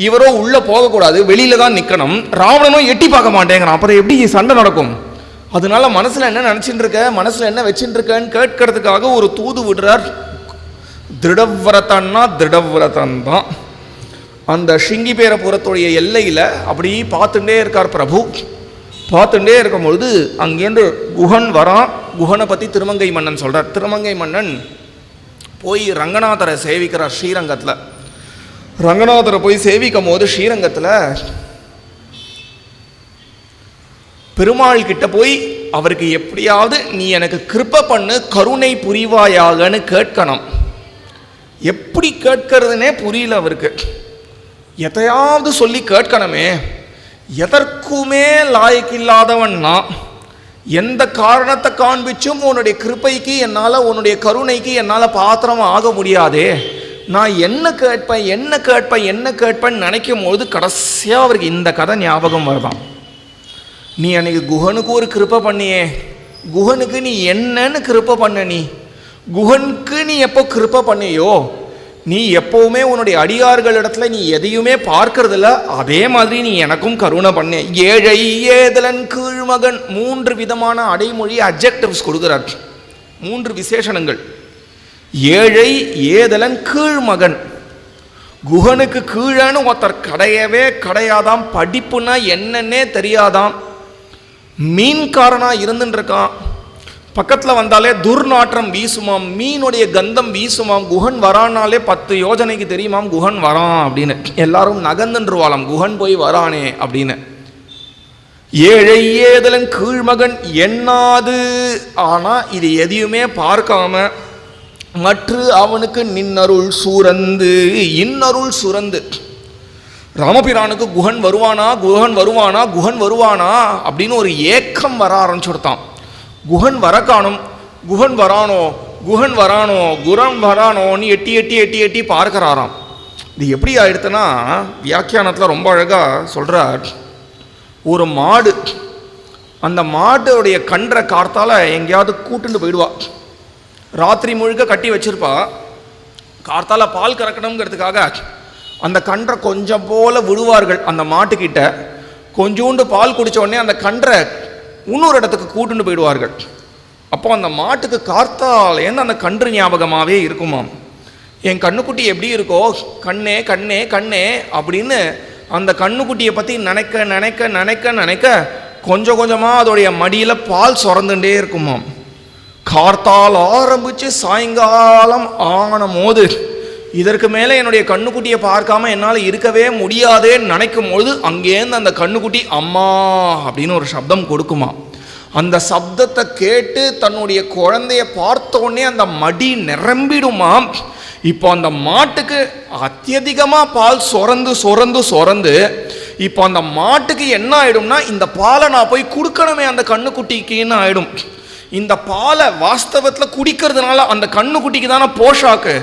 இவரோ உள்ளே போகக்கூடாது, வெளியில தான் நிற்கணும். ராவணனும் எட்டி பார்க்க மாட்டேங்கிறான். அப்புறம் எப்படி சண்டை நடக்கும்? அதனால மனசில் என்ன நினச்சிட்டு இருக்க, மனசில் என்ன வச்சுட்டு இருக்கன்னு கேட்கறதுக்காக ஒரு தூது விடுறார். திருடவிரதன்னா திருடவிரதன் தான். அந்த ஷிங்கிபேரபுரத்துடைய எல்லையில் அப்படி பார்த்துட்டே இருக்கார் பிரபு. பார்த்துட்டே இருக்கும் பொழுது அங்கேருந்து குஹன் வரான். குஹனை பற்றி திருமங்கை மன்னன் சொல்கிறார். திருமங்கை மன்னன் போய் ரங்கநாதரை சேவிக்கிறார் ஸ்ரீரங்கத்தில். ரங்கநாதரை போய் சேவிக்கும் போது ஸ்ரீரங்கத்தில் பெருமாள் கிட்ட போய் அவருக்கு எப்படியாவது நீ எனக்கு கிருபை பண்ணு, கருணை புரிவாயாகன்னு கேட்கணும். எப்படி கேட்கறதுனே புரியல அவருக்கு. எதையாவது சொல்லி கேட்கணுமே. எதற்குமே லாயக்கில்லாதவன்னா, எந்த காரணத்தை காண்பிச்சும் உன்னுடைய கிருபைக்கு என்னால், உன்னுடைய கருணைக்கு என்னால் பாத்திரம் ஆக முடியாதே. நான் என்ன கேட்பேன்னு நினைக்கும் பொழுது கடைசியாக அவருக்கு இந்த கதை ஞாபகம் வருதான். நீ அன்னைக்கு குஹனுக்கு ஒரு கிருபை பண்ணியே, குஹனுக்கு நீ என்னன்னு கிருபை பண்ண? நீ குஹனுக்கு நீ எப்போ கிருபை பண்ணியோ, நீ எப்பவுமே உன்னுடைய அடியார்கள் இடத்துல நீ எதையுமே பார்க்கறதில்ல, அதே மாதிரி நீ எனக்கும் கருணை பண்ண. ஏழை ஏதலன் கீழ்மகன், 3 விதமான அடைமொழி அட்ஜெக்டிவ்ஸ் கொடுக்கிறார், 3 விசேஷணங்கள். ஏழை ஏதலன் கீழ்மகன், குஹனுக்கு கீழன்னு ஒருத்தர் கிடையவே கிடையாதாம், படிப்புனா என்னன்னே தெரியாதாம், மீன்காரனா இருந்துட்டு இருக்கான், பக்கத்தில் வந்தாலே துர்நாற்றம் வீசுமாம், மீனுடைய கந்தம் வீசுமாம், குஹன் வரானாலே 10 யோஜனைக்கு தெரியுமாம் குஹன் வரான் அப்படின்னு, எல்லாரும் நகர்ந்துருவாளாம் குஹன் போய் வரானே அப்படின்னு. ஏழை ஏதலன் கீழ்மகன் எண்ணாது, ஆனா இது எதையுமே பார்க்காம மற்ற அவனுக்கு நின்னருள் சூரந்து, இன்னருள் சுரந்து. ராமபிரானுக்கு குஹன் வருவானா குஹன் வருவானா குஹன் வருவானா அப்படின்னு ஒரு ஏக்கம் வர ஆரம்பிச்சுடுத்தான். குஹன் வர காணும், குஹன் வரானோ குஹன் வரானோ குஹன் வரானோன்னு எட்டி எட்டி எட்டி எட்டி பார்க்கிறாராம். இது எப்படி ஆயிடுத்துன்னா, வியாக்கியானத்தில் ரொம்ப அழகாக சொல்கிறார். ஒரு மாடு, அந்த மாடுடைய கன்றை கார்த்தால் எங்கேயாவது கூட்டுண்டு போயிடுவா, ராத்திரி முழுக்க கட்டி வச்சிருப்பா, கார்த்தால பால் கறக்கணுங்கிறதுக்காக அந்த கன்றை கொஞ்சம் போல விடுவார்கள் அந்த மாட்டுக்கிட்ட. கொஞ்சோண்டு பால் குடித்த உடனே அந்த கன்றை இன்னொரு இடத்துக்கு கூட்டுன்னு போயிடுவார்கள். அப்போ அந்த மாட்டுக்கு கார்த்தாலேருந்து அந்த கன்று ஞாபகமாகவே இருக்குமாம். என் கண்ணுக்குட்டி எப்படி இருக்கோ, கண்ணே கண்ணே கண்ணே அப்படின்னு அந்த கண்ணுக்குட்டியை பற்றி நினைக்க நினைக்க நினைக்க நினைக்க கொஞ்சம் கொஞ்சமாக அதோடைய மடியில் பால் சுரந்துட்டே இருக்குமாம். கார்த்தால் ஆரம்பித்து சாயங்காலம் ஆன போது இதற்கு மேலே என்னுடைய கண்ணுக்குட்டியை பார்க்காம என்னால் இருக்கவே முடியாதேன்னு நினைக்கும் பொழுது அங்கேருந்து அந்த கண்ணுக்குட்டி அம்மா அப்படின்னு ஒரு சப்தம் கொடுக்குமா. அந்த சப்தத்தை கேட்டு தன்னுடைய குழந்தைய பார்த்த உடனே அந்த மடி நிரம்பிடுமாம். இப்போ அந்த மாட்டுக்கு அத்தியதிகமாக பால் சொரந்து சொரந்து சொரந்து இப்போ அந்த மாட்டுக்கு என்ன ஆயிடும்னா, இந்த பாலை நான் போய் கொடுக்கணுமே அந்த கண்ணுக்குட்டிக்குன்னு ஆயிடும். இந்த பாலை வாஸ்தவத்தில் குடிக்கிறதுனால அந்த கண்ணுக்குட்டிக்கு தானே போஷாக்கு,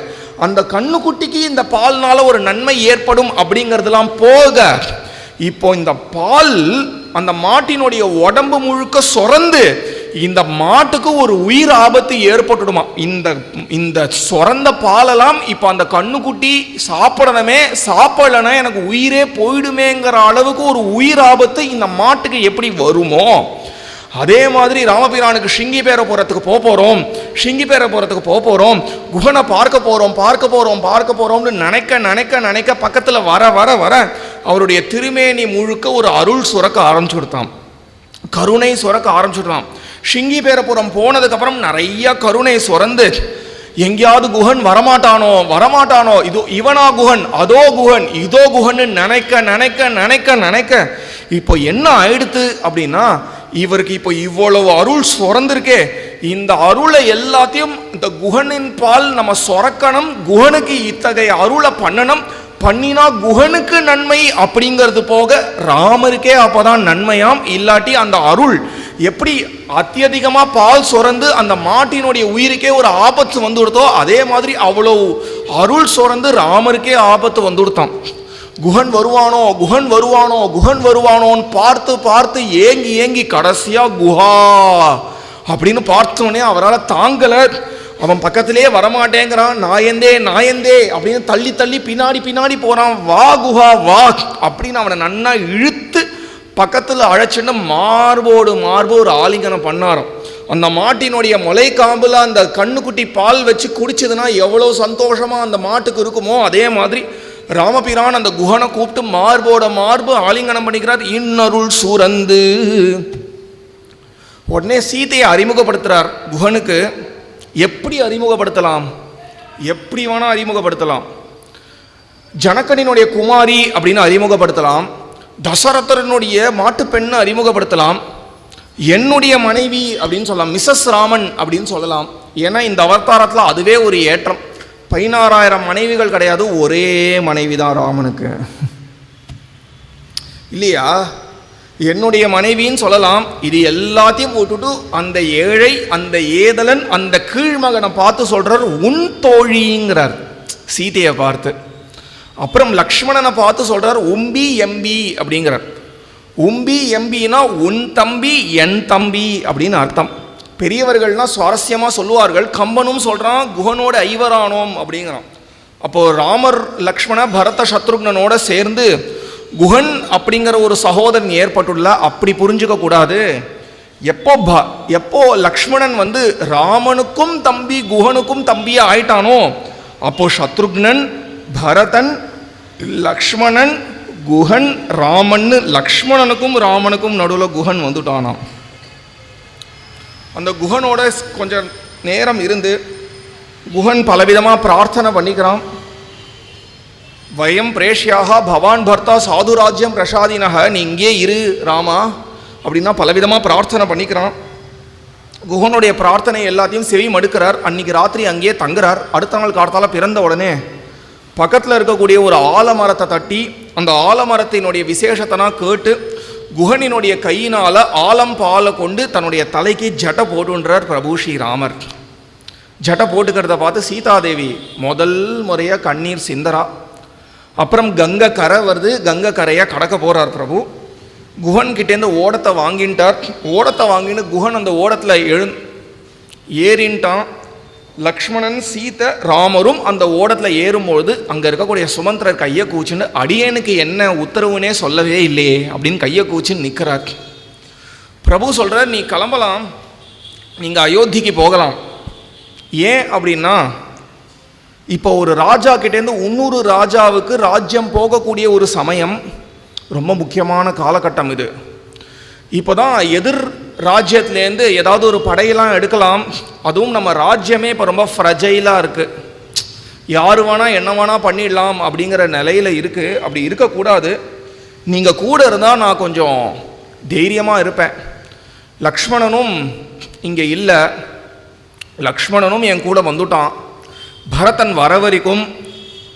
அந்த கண்ணுக்குட்டிக்கு இந்த பால்னால ஒரு நன்மை ஏற்படும் அப்படிங்கிறதுலாம் போக, இப்போ இந்த பால் அந்த மாட்டினுடைய உடம்பு முழுக்க சொரந்து இந்த மாட்டுக்கு ஒரு உயிர் ஆபத்து ஏற்பட்டுடுமா. இந்த சொரந்த பாலெல்லாம் இப்போ அந்த கண்ணுக்குட்டி சாப்பிடணுமே, சாப்பிடலன்னா எனக்கு உயிரே போயிடுமேங்கிற அளவுக்கு ஒரு உயிர் ஆபத்து இந்த மாட்டுக்கு எப்படி வருமோ, அதே மாதிரி ராமபிரானுக்கு ஷிங்கிபேரபுரத்துக்கு போகிறோம், குஹனை பார்க்க போகிறோம்னு நினைக்க நினைக்க நினைக்க பக்கத்தில் வர வர வர அவருடைய திருமேனி முழுக்க ஒரு அருள் சுரக்க ஆரம்பிச்சுடுத்தான், கருணை சுரக்க ஆரம்பிச்சுடுறான். ஷிங்கிபேரபுரம் போனதுக்கப்புறம் நிறைய கருணை சுரந்து எங்கேயாவது குஹன் வரமாட்டானோ, இதோ இவனா குஹன், அதோ குஹன், இதோ குஹன்னு நினைக்க நினைக்க நினைக்க நினைக்க இப்போ என்ன ஆயிடுத்து அப்படின்னா, இவருக்கு இப்போ இவ்வளவு அருள் சுரந்திருக்கே, இந்த அருளை எல்லாத்தையும் இந்த குஹனின் பால் நம்ம சுரக்கணும், குஹனுக்கு இத்தகைய அருளை பண்ணணும், பண்ணினா குஹனுக்கு நன்மை அப்படிங்கிறது போக ராமருக்கே அப்போதான் நன்மையாம். இல்லாட்டி அந்த அருள் எப்படி அத்தியதிகமாக பால் சுரந்து அந்த மாட்டினுடைய உயிருக்கே ஒரு ஆபத்து வந்து கொடுத்தோ, அதே மாதிரி அவ்வளோ அருள் சுரந்து ராமருக்கே ஆபத்து வந்து கொடுத்தான். குஹன் வருவானோன்னு பார்த்து பார்த்து ஏங்கி ஏங்கி கடைசியா குஹா அப்படின்னு பார்த்தோன்னே அவரால் தாங்கலை. அவன் பக்கத்திலே வரமாட்டேங்கிறான், நாயந்தே அப்படின்னு தள்ளி தள்ளி பின்னாடி போறான். வா குஹா வா அப்படின்னு அவனை நன்னா இழுத்து பக்கத்தில் அழைச்சின்னு மார்போடு ஒரு ஆலிங்கனம் பண்ணாராம். அந்த மாட்டினுடைய முளை காம்புல அந்த கண்ணுக்குட்டி பால் வச்சு குடிச்சதுன்னா எவ்வளோ சந்தோஷமா அந்த மாட்டுக்கு இருக்குமோ, அதே மாதிரி ராமபிரான் அந்த குஹனை கூப்பிட்டு மார்பு ஆலிங்கனம் பண்ணிக்கிறார். இன்னருள் சூரந்து. உடனே சீதையை அறிமுகப்படுத்துறார் குஹனுக்கு. எப்படி அறிமுகப்படுத்தலாம்? எப்படி வேணா அறிமுகப்படுத்தலாம். ஜனகனினுடைய குமாரி அப்படின்னு அறிமுகப்படுத்தலாம், தசரதனுடைய மாட்டு பெண்ணை அறிமுகப்படுத்தலாம், என்னுடைய மனைவி அப்படின்னு சொல்லலாம், மிஸ்ஸஸ் ராமன் அப்படின்னு சொல்லலாம். ஏன்னா இந்த அவதாரத்தில் அதுவே ஒரு ஏற்றம். 16,000 மனைவிகள் கிடையாது, ஒரே மனைவி தான் ராமனுக்கு, இல்லையா? என்னுடைய மனைவின்னு சொல்லலாம். இது எல்லாத்தையும் போட்டுட்டு அந்த ஏழை, அந்த ஏதலன், அந்த கீழ்மகனை பார்த்து சொல்றார் உன் தோழிங்கிறார் சீதையை பார்த்து. அப்புறம் லக்ஷ்மணனை பார்த்து சொல்றார் உம்பி எம்பி அப்படிங்கிறார். உம்பி எம்பினா உன் தம்பி என் தம்பி அப்படின்னு அர்த்தம். பெரியவர்கள்னால் சுவாரஸ்யமாக சொல்லுவார்கள். கம்பனும் சொல்கிறான் குஹனோட ஐவரானோம் அப்படிங்கிறான். அப்போது ராமர் லக்ஷ்மண பரத சத்ருக்னனோட சேர்ந்து குஹன் அப்படிங்கிற ஒரு சகோதரன் ஏற்பட்டுள்ள அப்படி புரிஞ்சுக்க கூடாது. எப்போ லக்ஷ்மணன் ராமனுக்கும் தம்பி குஹனுக்கும் தம்பியே ஆயிட்டானோ அப்போ சத்ருக்னன் பரதன் லக்ஷ்மணன் குஹன் ராமன்னு லக்ஷ்மணனுக்கும் ராமனுக்கும் நடுவில் குஹன் வந்துட்டானாம். அந்த குஹனோட கொஞ்சம் நேரம் இருந்து குஹன் பலவிதமாக பிரார்த்தனை பண்ணிக்கிறான். வயம் பிரேஷ்யாக பவான் பர்த்தா சாதுராஜ்யம் பிரசாதினக, நீ இங்கே இரு ராமா அப்படின்னா பலவிதமாக பிரார்த்தனை பண்ணிக்கிறான். குஹனுடைய பிரார்த்தனை எல்லாத்தையும் செவி மடுக்கிறார். அன்னைக்கு ராத்திரி அங்கேயே தங்குறார். அடுத்த நாள் காலத்தால பிறந்த உடனே பக்கத்தில் இருக்கக்கூடிய ஒரு ஆலமரத்தை தட்டி அந்த ஆலமரத்தினுடைய விசேஷத்தனா கேட்டு குஹனினுடைய கையினால் ஆலம் பாலை கொண்டு தன்னுடைய தலைக்கு ஜட்டை போட்டுன்றார் பிரபு ஸ்ரீராமர். ஜட்டை போட்டுக்கிறத பார்த்து சீதாதேவி முதல் முறையாக கண்ணீர் சிந்தரா. அப்புறம் கங்கை கரை வருது. கங்கை கரையை கடக்க போகிறார் பிரபு. குஹன் கிட்டேருந்து ஓடத்தை வாங்கிட்டார். ஓடத்தை வாங்கின்னு குஹன் அந்த ஓடத்தில் ஏறின்ட்டான். லக்ஷ்மணன் சீதை ராமரும் அந்த ஓடத்தில் ஏறும்பொழுது அங்கே இருக்கக்கூடிய சுமந்திரர் கையை கூச்சின்னு அடியேனுக்கு என்ன உத்தரவுனே சொல்லவே இல்லையே அப்படின்னு கையை கூச்சின்னு நிற்கிறார். பிரபு சொல்கிறார், நீ கிளம்பலாம், நீங்கள் அயோத்திக்கு போகலாம். ஏன் அப்படின்னா இப்போ ஒரு ராஜா கிட்டேருந்து இன்னொரு ராஜாவுக்கு ராஜ்யம் போகக்கூடிய ஒரு சமயம், ரொம்ப முக்கியமான காலகட்டம் இது. இப்போ தான் எதிர் ராஜ்யத்துலேருந்து ஏதாவது ஒரு படையெல்லாம் எடுக்கலாம். அதுவும் நம்ம ராஜ்யமே இப்போ ரொம்ப ஃப்ரஜைலாக இருக்குது. யார் வேணால் என்ன வேணால் பண்ணிடலாம் அப்படிங்கிற நிலையில் இருக்குது. அப்படி இருக்கக்கூடாது. நீங்கள் கூட இருந்தால் நான் கொஞ்சம் தைரியமாக இருப்பேன். லக்ஷ்மணனும் இங்கே இல்லை. லக்ஷ்மணனும் என் கூட வந்துட்டான். பரதன் வர வரைக்கும்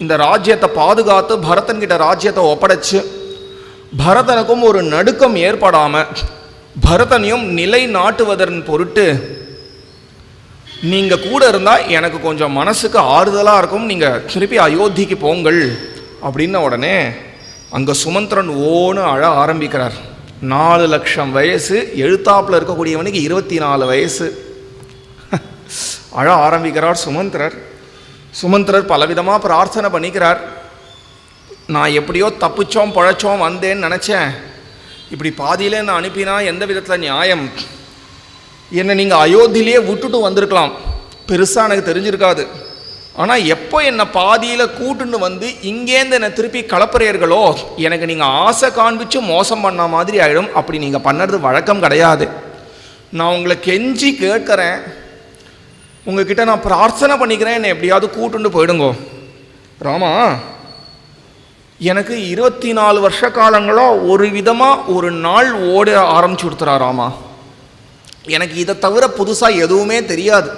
இந்த ராஜ்யத்தை பாதுகாத்து பரதன்கிட்ட ராஜ்யத்தை ஒப்படைச்சு பரதனுக்கும் ஒரு நடுக்கம் ஏற்படாமல் பரதனையும் நிலை நாட்டுவதன் பொருட்டு நீங்கள் கூட இருந்தால் எனக்கு கொஞ்சம் மனசுக்கு ஆறுதலாக இருக்கும். நீங்கள் திருப்பி அயோத்திக்கு போங்கள் அப்படின்ன உடனே அங்கே சுமந்திரன் ஓன்னு அழ ஆரம்பிக்கிறார். 4 லட்சம் வயசு, எழுத்தாப்பில் இருக்கக்கூடியவனுக்கு 24 வயசு. அழ ஆரம்பிக்கிறார் சுமந்திரர். சுமந்திரர் பலவிதமாக பிரார்த்தனை பண்ணிக்கிறார். நான் எப்படியோ தப்பிச்சோம் பழச்சோம் வந்தேன்னு நினச்சேன். இப்படி பாதியிலே நான் அனுப்பினா எந்த விதத்தில் நியாயம்? என்னை நீங்கள் அயோத்தியிலேயே விட்டுட்டு வந்திருக்கலாம், பெருசாக எனக்கு தெரிஞ்சிருக்காது. ஆனால் எப்போ என்னை பாதியில் கூட்டுன்னு இங்கேருந்து என்னை திருப்பி கலப்புறையர்களோ எனக்கு நீங்கள் ஆசை காண்பிச்சு மோசம் பண்ண மாதிரி ஆகிடும். அப்படி நீங்கள் பண்ணுறது வழக்கம் கிடையாது. நான் உங்களை கெஞ்சி கேட்குறேன், உங்ககிட்ட நான் பிரார்த்தனை பண்ணிக்கிறேன், என்னை எப்படியாவது கூட்டுண்டு போயிடுங்கோ. ராமா, எனக்கு 24 வருஷ காலங்களாக ஒரு விதமாக ஒரு நாள் ஓட ஆரம்பிச்சு கொடுத்துறா ராமா. எனக்கு இதை தவிர புதுசாக எதுவுமே தெரியாது.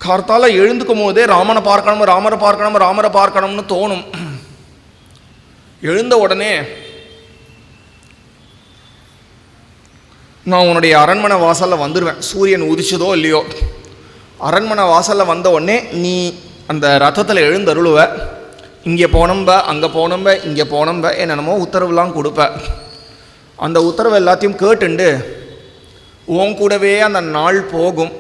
கார்த்தால எழுந்துக்கும் போதே ராமனை பார்க்கணும், ராமரை பார்க்கணும், ராமரை பார்க்கணும்னு தோணும். எழுந்த உடனே நான் உன்னுடைய அரண்மனை வாசலில் வந்துடுவேன். சூரியன் உதிச்சதோ இல்லையோ, அரண்மனை வாசலில் வந்த உடனே நீ அந்த ரதத்தில் எழுந்தருளுவ. இங்கே போனம்ப, அங்கே போனம்ப, இங்கே போனம்ப, என்னென்னமோ உத்தரவுலாம் கொடுப்ப. அந்த உத்தரவு எல்லாத்தையும் கேட்டுண்டு உன் கூடவே அந்த நாள் போகும்.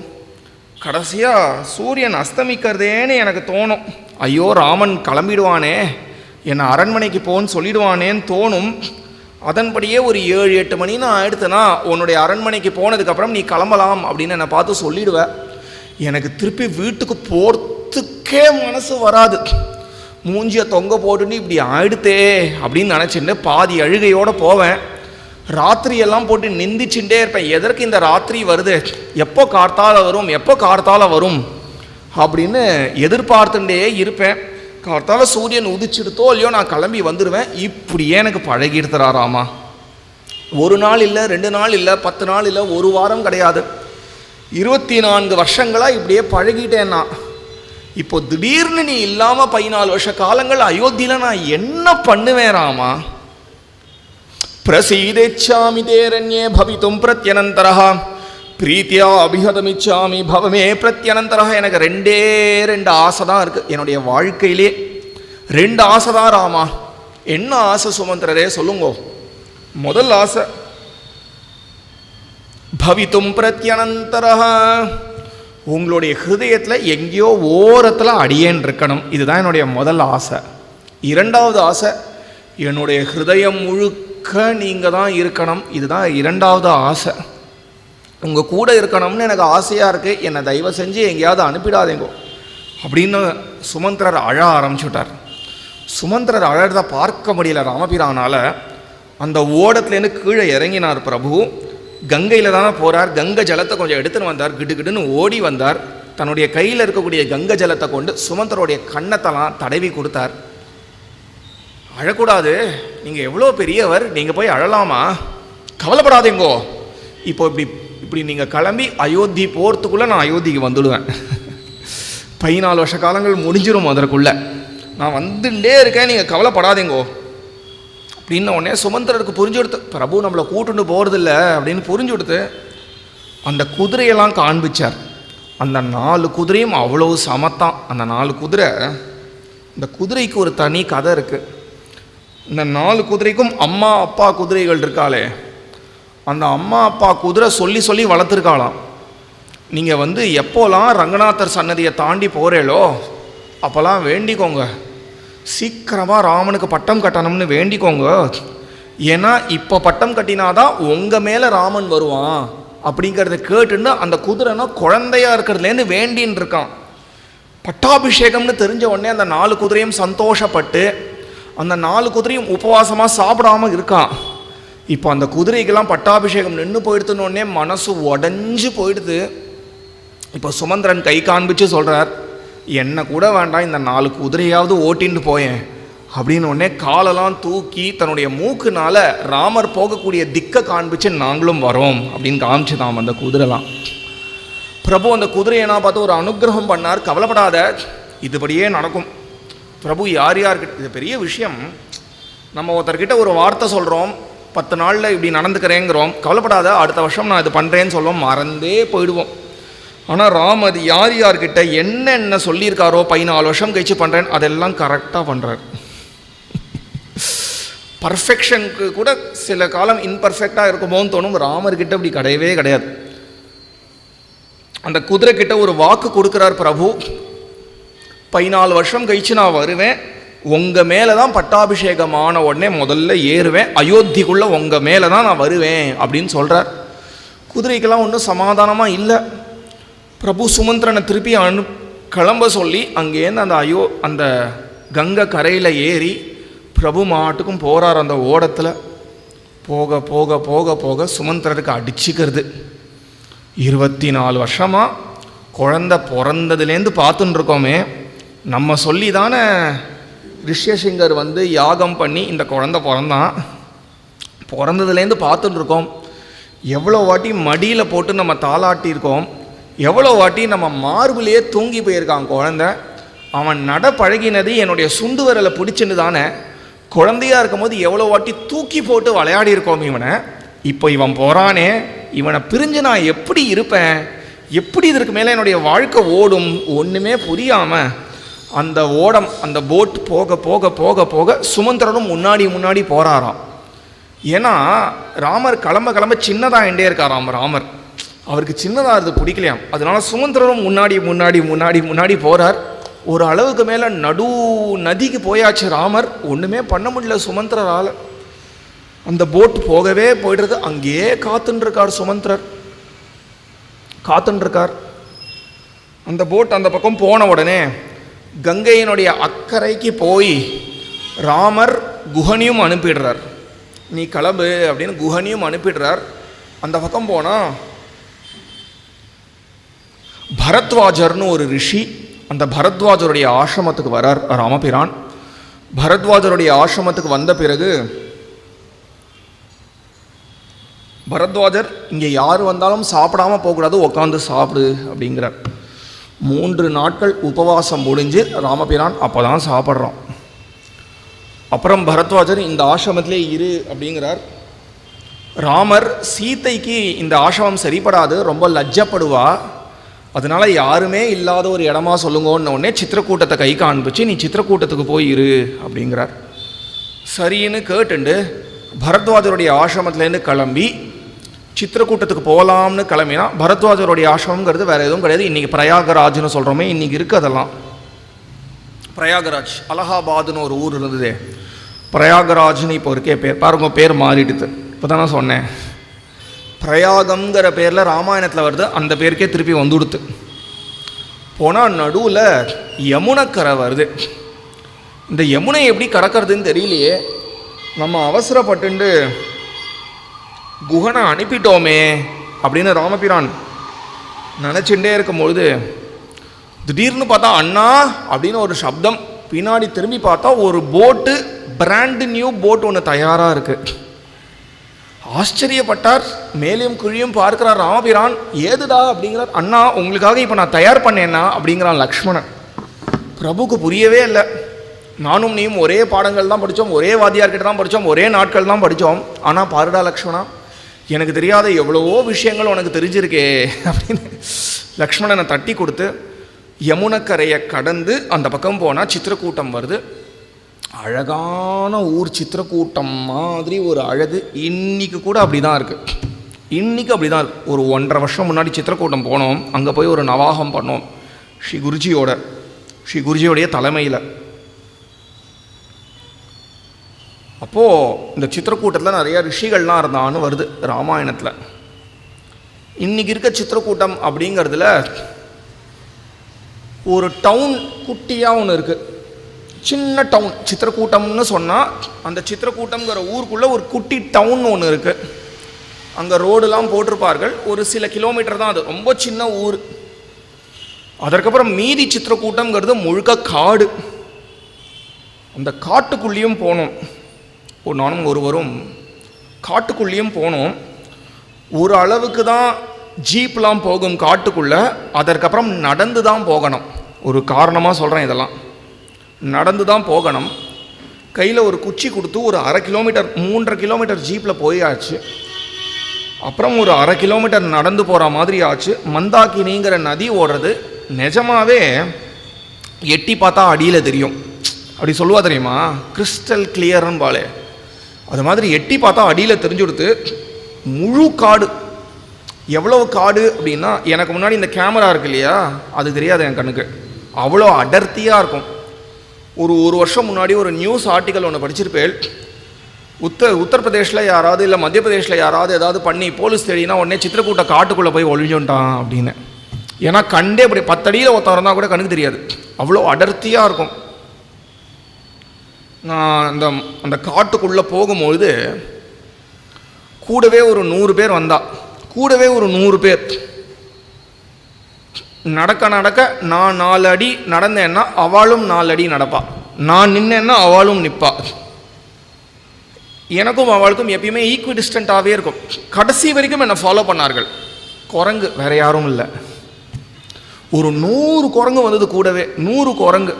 கடைசியாக சூரியன் அஸ்தமிக்கிறதேன்னு எனக்கு தோணும். ஐயோ, ராமன் கிளம்பிடுவானே, என்னை அரண்மனைக்கு போன்னு சொல்லிடுவானேன்னு தோணும். அதன்படியே ஒரு 7-8 மணி நான் ஆயிடுத்துனா உன்னுடைய அரண்மனைக்கு போனதுக்கப்புறம் நீ கிளம்பலாம் அப்படின்னு என்னை பார்த்து சொல்லிடுவேன். எனக்கு திருப்பி வீட்டுக்கு போகிறதுக்கே மனசு வராது. மூஞ்சியை தொங்க போட்டுன்னு இப்படி ஆயிடுத்தே அப்படின்னு நினச்சிட்டு பாதி அழுகையோடு போவேன். ராத்திரியெல்லாம் போட்டு நிந்திச்சுட்டே இருப்பேன். எதற்கு இந்த ராத்திரி வருது, எப்போ கார்த்தால வரும், எப்போ கார்த்தால வரும் அப்படின்னு எதிர்பார்த்துட்டே இருப்பேன். கார்த்தால சூரியன் உதிச்சிடுத்தோ இல்லையோ நான் கிளம்பி வந்துடுவேன். இப்படியே எனக்கு பழகிடுத்துறாராமா. ஒரு நாள் இல்லை, 2 நாள் இல்லை, 10 நாள் இல்லை, ஒரு வாரம் கிடையாது, 24 வருஷங்களாக இப்படியே பழகிட்டேன்னா இப்போ திடீர்னு நீ இல்லாமல் 14 வருஷ காலங்கள் அயோத்தியில் நான் என்ன பண்ணுவேன் ராமா? பிரசீதேச்சாமி தேரண்யே பவித்தும் பிரத்யனந்தரஹ பிரீத்தியா அபிஹதமிச்சாமி பவமே பிரத்யனந்தரஹ. எனக்கு 2 ஆசை தான் இருக்குது என்னுடைய வாழ்க்கையிலே. 2 ஆசை தான் ராமா. என்ன ஆசை சுமந்திரரே சொல்லுங்கோ? முதல் ஆசை பவித்தும் பிரத்யனந்தரஹ, உங்களுடைய ஹிருதயத்தில் எங்கேயோ ஓரத்தில் அடியேன் இருக்கணும். இதுதான் என்னுடைய முதல் ஆசை. இரண்டாவது ஆசை, என்னுடைய ஹிருதயம் முழுக்க நீங்கள் தான் இருக்கணும். இதுதான் இரண்டாவது ஆசை. உங்கள் கூட இருக்கணும்னு எனக்கு ஆசையாக இருக்குது, என்னை தயவு செஞ்சு எங்கேயாவது அனுப்பிடாதேங்கோ அப்படின்னு சுமந்திரர் அழ ஆரம்பிச்சுட்டார். சுமந்திரர் அழறதை பார்க்க முடியல ராமபிரானால். அந்த ஓடத்துலேருந்து கீழே இறங்கினார் பிரபு. கங்கையில் தானே போகிறார். கங்கை ஜலத்தை கொஞ்சம் எடுத்துன்னு வந்தார். கிடுகிடுன்னு ஓடி வந்தார். தன்னுடைய கையில் இருக்கக்கூடிய கங்கை ஜலத்தை கொண்டு சுமந்திரோடைய கண்ணத்தெல்லாம் தடவி கொடுத்தார். அழக்கூடாது, நீங்கள் எவ்வளோ பெரியவர், நீங்கள் போய் அழலாமா? கவலைப்படாதீங்கோ, இப்போ இப்படி நீங்கள் கிளம்பி அயோத்தி போகிறதுக்குள்ளே நான் அயோத்திக்கு வந்துடுவேன். 14 வருஷ காலங்கள் முடிஞ்சிடும், அதற்குள்ளே நான் வந்துட்டே இருக்கேன், நீங்கள் கவலைப்படாதீங்கோ அப்படின்னு உடனே சுமந்திரருக்கு புரிஞ்சு கொடுத்து, பிரபு நம்மளை கூட்டுன்னு போகிறதில்ல அப்படின்னு புரிஞ்சு கொடுத்து அந்த குதிரையெல்லாம் காண்பிச்சார். அந்த 4 குதிரையும் அவ்வளோ சமத்தான். அந்த 4 குதிரை, இந்த குதிரைக்கு ஒரு தனி கதை இருக்குது. இந்த 4 குதிரைக்கும் அம்மா அப்பா குதிரைகள் இருக்காளே, அந்த அம்மா அப்பா குதிரை சொல்லி சொல்லி வளர்த்துருக்காளாம். நீங்கள் எப்போலாம் ரங்கநாதர் சன்னதியை தாண்டி போகிறேளோ அப்போல்லாம் வேண்டிக்கோங்க, சீக்கிரமாக ராமனுக்கு பட்டம் கட்டணும்னு வேண்டிக்கோங்க. ஏன்னா இப்போ பட்டம் கட்டினாதான் உங்கள் மேலே ராமன் வருவான் அப்படிங்கிறத கேட்டுன்னு அந்த குதிரைனா குழந்தையா இருக்கிறதுலேருந்து வேண்டின்னு இருக்கான். பட்டாபிஷேகம்னு தெரிஞ்ச உடனே அந்த 4 குதிரையும் சந்தோஷப்பட்டு அந்த 4 குதிரையும் உபவாசமாக சாப்பிடாமல் இருக்கான். இப்போ அந்த குதிரைக்கெல்லாம் பட்டாபிஷேகம் நின்று போயிடுத்துன்னு உடனே மனசு உடஞ்சி போயிடுது. இப்போ சுமந்திரன் கை காண்பிச்சு சொல்கிறார், என்னை கூட வேண்டாம், இந்த 4 குதிரையாவது ஓட்டின்னு போயேன் அப்படின்னு உடனே காலெல்லாம் தூக்கி தன்னுடைய மூக்குனால ராமர் போகக்கூடிய திக்கை காண்பிச்சு நாங்களும் வரோம் அப்படின்னு காமிச்சுதான் அந்த குதிரைலாம். பிரபு அந்த குதிரையனா பார்த்து ஒரு அனுகிரகம் பண்ணார். கவலைப்படாத, இதுபடியே நடக்கும். பிரபு யார் யார்கிட்ட, இது பெரிய விஷயம். நம்ம ஒருத்தர்கிட்ட ஒரு வார்த்தை சொல்கிறோம், 10 நாளில் இப்படி நடந்துக்கிறேங்கிறோம், கவலைப்படாத அடுத்த வருஷம் நான் இது பண்ணுறேன்னு சொல்லுவோம், மறந்தே போயிடுவோம். ஆனால் ராம் அது யார் யார்கிட்ட என்னென்ன சொல்லியிருக்காரோ 14 வருஷம் கழிச்சு பண்ணுறேன் அதெல்லாம் கரெக்டாக பண்ணுறார். பர்ஃபெக்ஷனுக்கு கூட சில காலம் இன்பர்ஃபெக்டாக இருக்குமோன்னு தோணும். ராமர்கிட்ட அப்படி கிடையவே கிடையாது. அந்த குதிரை கிட்ட ஒரு வாக்கு கொடுக்குறார் பிரபு, 14 வருஷம் கழிச்சு நான் வருவேன், உங்கள் மேலே தான் பட்டாபிஷேகமான உடனே முதல்ல ஏறுவேன், அயோத்திக்குள்ளே உங்கள் மேலே தான் நான் வருவேன் அப்படின்னு சொல்கிறார். குதிரைக்கெல்லாம் ஒன்றும் சமாதானமாக இல்லை. பிரபு சுமந்திரனை திருப்பி கிளம்ப சொல்லி அங்கேருந்து அந்த கங்கை கரையில் ஏறி பிரபு மாட்டுக்கும் போகிறார். அந்த ஓடத்தில் போக போக போக போக சுமந்திரருக்கு அடிச்சுக்கிறது. 24 வருஷமாக குழந்தை பிறந்ததுலேருந்து பார்த்துன்னு இருக்கோமே, நம்ம சொல்லி தானே ரிஷ்யசிங்கர் யாகம் பண்ணி இந்த குழந்தை பிறந்ததுலேருந்து பார்த்துட்டு இருக்கோம். எவ்வளோ வாட்டி மடியில் போட்டு நம்ம தாளாட்டியிருக்கோம், எவ்வளோ வாட்டி நம்ம மார்பிலேயே தூங்கி போயிருக்கான் குழந்தை. அவன் நட பழகினது என்னுடைய சுண்டு விரலை பிடிச்சுன்னு தானே. குழந்தையாக இருக்கும் போது எவ்வளோ வாட்டி தூக்கி போட்டு விளையாடி இருக்கோம் இவனை. இப்போ இவன் போகிறானே, இவனை பிரிஞ்சு நான் எப்படி இருப்பேன், எப்படி இதற்கு மேலே என்னுடைய வாழ்க்கை ஓடும், ஒன்றுமே புரியாமல் அந்த ஓடம் அந்த போட் போக போக போக போக சுமந்திரனும் முன்னாடி முன்னாடி போகிறாராம். ஏன்னா ராமர் கிளம்ப சின்னதாகிட்டே இருக்காராம். ராமர் அவருக்கு சின்னதாக அது பிடிக்கலையாம். அதனால சுமந்திரனும் முன்னாடி முன்னாடி முன்னாடி முன்னாடி போகிறார். ஒரு அளவுக்கு மேலே நதிக்கு போயாச்சு ராமர். ஒன்றுமே பண்ண முடியல சுமந்திரரால். அந்த போட் போகவே போய்டுறது. அங்கேயே காத்துருக்கார் சுமந்திரர், காத்துருக்கார். அந்த போட் அந்த பக்கம் போன உடனே கங்கையினுடைய அக்கறைக்கு போய் ராமர் குஹனையும் அனுப்பிடுறார். நீ கிளம்பு அப்படின்னு குஹனையும் அனுப்பிடுறார். அந்த பக்கம் போனால் பரத்வாஜர்னு ஒரு ரிஷி, அந்த பரத்வாஜருடைய ஆசிரமத்துக்கு வரார் ராமபிரான். பரத்வாஜருடைய ஆசிரமத்துக்கு வந்த பிறகு பரத்வாஜர், இங்கே யார் வந்தாலும் சாப்பிடாமல் போகக்கூடாது, உட்காந்து சாப்பிடு அப்படிங்கிறார். 3 நாட்கள் உபவாசம் முடிஞ்சு ராமபிரான் அப்போ தான் சாப்பிட்றோம். அப்புறம் பரத்வாஜர் இந்த ஆசிரமத்திலே இரு அப்படிங்கிறார். ராமர் சீதைக்கு இந்த ஆசிரமம் சரிப்படாது, ரொம்ப லஜ்ஜப்படுவா, அதனால யாருமே இல்லாத ஒரு இடமா சொல்லுங்கன்னு உடனே சித்திரக்கூட்டத்தை கை காண்பிச்சு நீ சித்திரக்கூட்டத்துக்கு போய் இரு அப்படிங்கிறார். சரின்னு கேட்டுண்டு பரத்வாஜருடைய ஆசிரமத்திலேருந்து கிளம்பி சித்திரக்கூட்டத்துக்கு போகலாம்னு கிளம்பினா பரத்வாஜருடைய ஆசிரமங்கிறது வேறு எதுவும் கிடையாது. இன்றைக்கி பிரயாகராஜ்னு சொல்கிறோமே, இன்றைக்கி இருக்குது அதெல்லாம். பிரயாகராஜ், அலகாபாத்னு ஒரு ஊர் இருந்ததே, பிரயாகராஜ்னு இப்போ இருக்கே பேர் பாருங்க, பேர் மாறிடுது. இப்போ தான் நான் சொன்னேன், பிரயாகங்கிற பேரில் ராமாயணத்தில் வருது, அந்த பேருக்கே திருப்பி வந்துடுத்து. போனால் நடுவில் யமுனக்கரை வருது. இந்த யமுனை எப்படி கடக்கிறதுன்னு தெரியலையே, நம்ம அவசரப்பட்டு குஹனை அனுப்பிட்டோமே அப்படின்னு ராமபிரான் நினச்சிட்டே இருக்கும்பொழுது திடீர்னு பார்த்தா அண்ணா அப்படின்னு ஒரு சப்தம். பின்னாடி திரும்பி பார்த்தா ஒரு போட்டு, பிராண்ட் நியூ போட் ஒன்று தயாராக இருக்குது. ஆச்சரியப்பட்டார், மேலையும் குழியும் பார்க்கிறார் ராமபிரான். ஏதுடா அப்படிங்கிறார். அண்ணா உங்களுக்காக இப்போ நான் தயார் பண்ணேன்னா அப்படிங்கிறான் லக்ஷ்மணன். பிரபுக்கு புரியவே இல்லை. நானும் நீயும் ஒரே பாடங்கள் தான் படித்தோம், ஒரே வாத்தியார்கிட்ட தான் படித்தோம், ஒரே நாட்கள் தான் படித்தோம். ஆனால் பாருடா லக்ஷ்மணா, எனக்கு தெரியாத எவ்வளவோ விஷயங்கள் உனக்கு தெரிஞ்சிருக்கே அப்படின்னு லக்ஷ்மணனை தட்டி கொடுத்து யமுனக்கரையை கடந்து அந்த பக்கம் போனால் சித்திரக்கூட்டம் வருது. அழகான ஊர், சித்திரக்கூட்டம் மாதிரி ஒரு அழகு. இன்றைக்கி கூட அப்படி தான் இருக்குது. இன்றைக்கி அப்படி தான் இருக்குது. ஒரு 1.5 வருஷம் முன்னாடி சித்திரக்கூட்டம் போனோம். அங்கே போய் ஒரு நவாகம் பண்ணோம் ஸ்ரீ குருஜியோடைய தலைமையில். அப்போது இந்த சித்திரக்கூட்டத்தில் நிறையா ரிஷிகள்லாம் இருந்தான்னு வருது ராமாயணத்தில். இன்றைக்கி இருக்க சித்திரக்கூட்டம் அப்படிங்கிறதுல ஒரு டவுன் குட்டியாக ஒன்று இருக்குது, சின்ன டவுன். சித்திரக்கூட்டம்னு சொன்னால் அந்த சித்திரக்கூட்டம்ங்கிற ஊருக்குள்ளே ஒரு குட்டி டவுன் ஒன்று இருக்குது. அங்கே ரோடெலாம் போட்டிருப்பார்கள். ஒரு சில கிலோமீட்டர் தான், அது ரொம்ப சின்ன ஊர். அதற்கப்புறம் மீதி சித்திரக்கூட்டம்ங்கிறது முழுக்க காடு. அந்த காட்டுக்குள்ளேயும் போனோம். நானும் ஒருவரும் காட்டுக்குள்ளேயும் போனோம். ஒரு அளவுக்கு தான் ஜீப்லாம் போகும் காட்டுக்குள்ளே. அதற்கப்புறம் நடந்து தான் போகணும். ஒரு காரணமாக சொல்கிறேன், இதெல்லாம் நடந்து தான் போகணும். கையில் ஒரு குச்சி கொடுத்து ஒரு 1/2 கிலோமீட்டர் 3.5 கிலோமீட்டர் ஜீப்பில் போயாச்சு. அப்புறம் ஒரு 1/2 கிலோமீட்டர் நடந்து போகிற மாதிரி ஆச்சு. மந்தாகினிங்கிற நதி ஓடுறது. நிஜமாகவே எட்டி பார்த்தா அடியில் தெரியும். அப்படி சொல்லுவா தெரியுமா, கிறிஸ்டல் கிளியர்னு பாலே. அது மாதிரி எட்டி பார்த்தா அடியில் தெரிஞ்சு கொடுத்து முழு காடு. எவ்வளோ காடு அப்படின்னா, எனக்கு முன்னாடி இந்த கேமரா இருக்கு இல்லையா, அது தெரியாது என் கண்ணுக்கு. அவ்வளோ அடர்த்தியாக இருக்கும். ஒரு வருஷம் முன்னாடி ஒரு நியூஸ் ஆர்டிக்கல் ஒன்று படிச்சிருப்பேன். உத்தரப்பிரதேஷில் யாராவது இல்லை மத்திய பிரதேஷில் யாராவது ஏதாவது பண்ணி போலீஸ் தேடினா உடனே சித்திரக்கூட்ட காட்டுக்குள்ளே போய் ஒழிஞ்சுட்டான் அப்படின்னு. ஏன்னா கண்டே அப்படி 10 அடியில் ஒருத்தர் இருந்தால் கூட கண்ணுக்கு தெரியாது, அவ்வளோ அடர்த்தியாக இருக்கும். நான் அந்த காட்டுக்குள்ளே போகும்பொழுது கூடவே ஒரு 100 பேர் வந்தா. கூடவே ஒரு 100 பேர் நடக்க நடக்க நான் 4 அடி நடந்தேன்னா அவளும் 4 அடி நடப்பா, நான் நின்னேன்னா அவளும் நிற்பா. எனக்கும் அவளுக்கும் எப்பயுமே ஈக்குவி டிஸ்டன்ட்டாகவே இருக்கும். கடைசி வரைக்கும் என்னை ஃபாலோ பண்ணார்கள். குரங்கு, வேற யாரும் இல்லை. ஒரு 100 குரங்கு வந்தது கூடவே. 100 குரங்கு.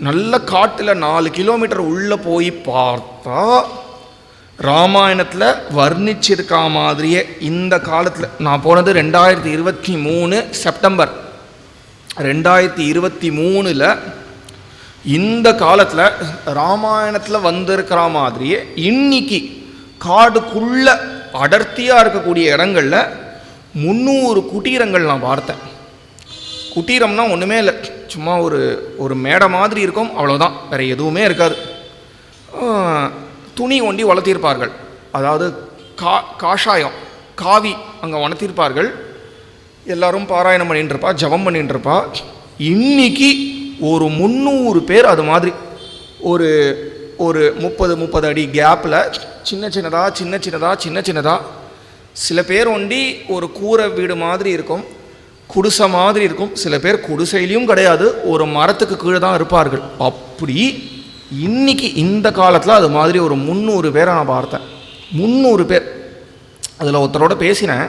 நல்ல காட்டில் 4 கிலோமீட்டர் உள்ளே போய் பார்த்தா ராமாயணத்தில் வர்ணிச்சிருக்கா மாதிரியே இந்த காலத்தில். நான் போனது 2023 செப்டம்பர் 2023. இந்த காலத்தில் ராமாயணத்தில் வந்திருக்கிற மாதிரியே இன்னைக்கு காடுக்குள்ள அடர்த்தியாக இருக்கக்கூடிய இடங்களில் 300 குட்டீரங்கள் நான் பார்த்தேன். குட்டீரம்னா ஒன்றுமே இல்லை, சும்மா ஒரு மேடை மாதிரி இருக்கும், அவ்வளோதான், வேறு எதுவுமே இருக்காது. துணி ஒண்டி வளர்த்திருப்பார்கள், அதாவது காஷாயம் காவி அங்கே வளர்த்திருப்பார்கள். எல்லோரும் பாராயணம் பண்ணிட்டு இருப்பா, ஜபம் பண்ணிட்டு இருப்பா. இன்னைக்கு ஒரு 300 பேர் அது மாதிரி ஒரு 30 அடி கேப்பில் சின்ன சின்னதாக சில பேர் ஒண்டி ஒரு கூரை வீடு மாதிரி இருக்கும், குடிசை மாதிரி இருக்கும். சில பேர் குடிசையிலையும் கிடையாது, ஒரு மரத்துக்கு கீழே தான் இருப்பார்கள். அப்படி இன்னைக்கு இந்த காலத்தில் அது மாதிரி ஒரு 300 பேரை நான் பார்த்தேன். 300 பேர். அதில் ஒருத்தரோட பேசினேன்.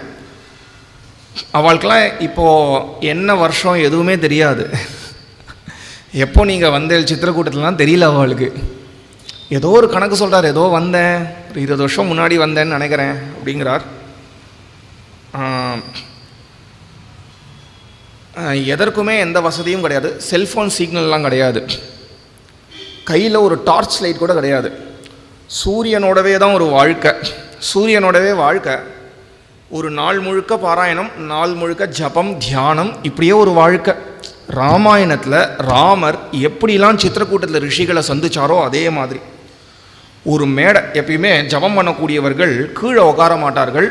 அவளுக்கெல்லாம் இப்போது என்ன வருஷம் எதுவுமே தெரியாது. எப்போ நீங்கள் வந்த சித்திரக்கூட்டத்திலாம் தெரியல அவளுக்கு. ஏதோ ஒரு கணக்கு சொல்கிறார், ஏதோ வந்தேன், ஒரு 20 வருஷம் முன்னாடி வந்தேன்னு நினைக்கிறேன் அப்படிங்கிறார். எதற்குமே எந்த வசதியும் கிடையாது, செல்ஃபோன் சிக்னல்லாம் கிடையாது, கையில் ஒரு டார்ச் லைட் கூட கிடையாது. சூரியனோடவே தான் ஒரு வாழ்க்கை, சூரியனோடவே வாழ்க்கை. ஒரு நாள் முழுக்க பாராயணம், நாள் முழுக்க ஜபம், தியானம், இப்படியே ஒரு வாழ்க்கை. ராமாயணத்தில் ராமர் எப்படிலாம் சித்திரக்கூட்டத்தில் ரிஷிகளை சந்திச்சாரோ அதே மாதிரி ஒரு மேடை. எப்பயுமே ஜபம் பண்ணக்கூடியவர்கள் கீழே உட்கார மாட்டார்கள்.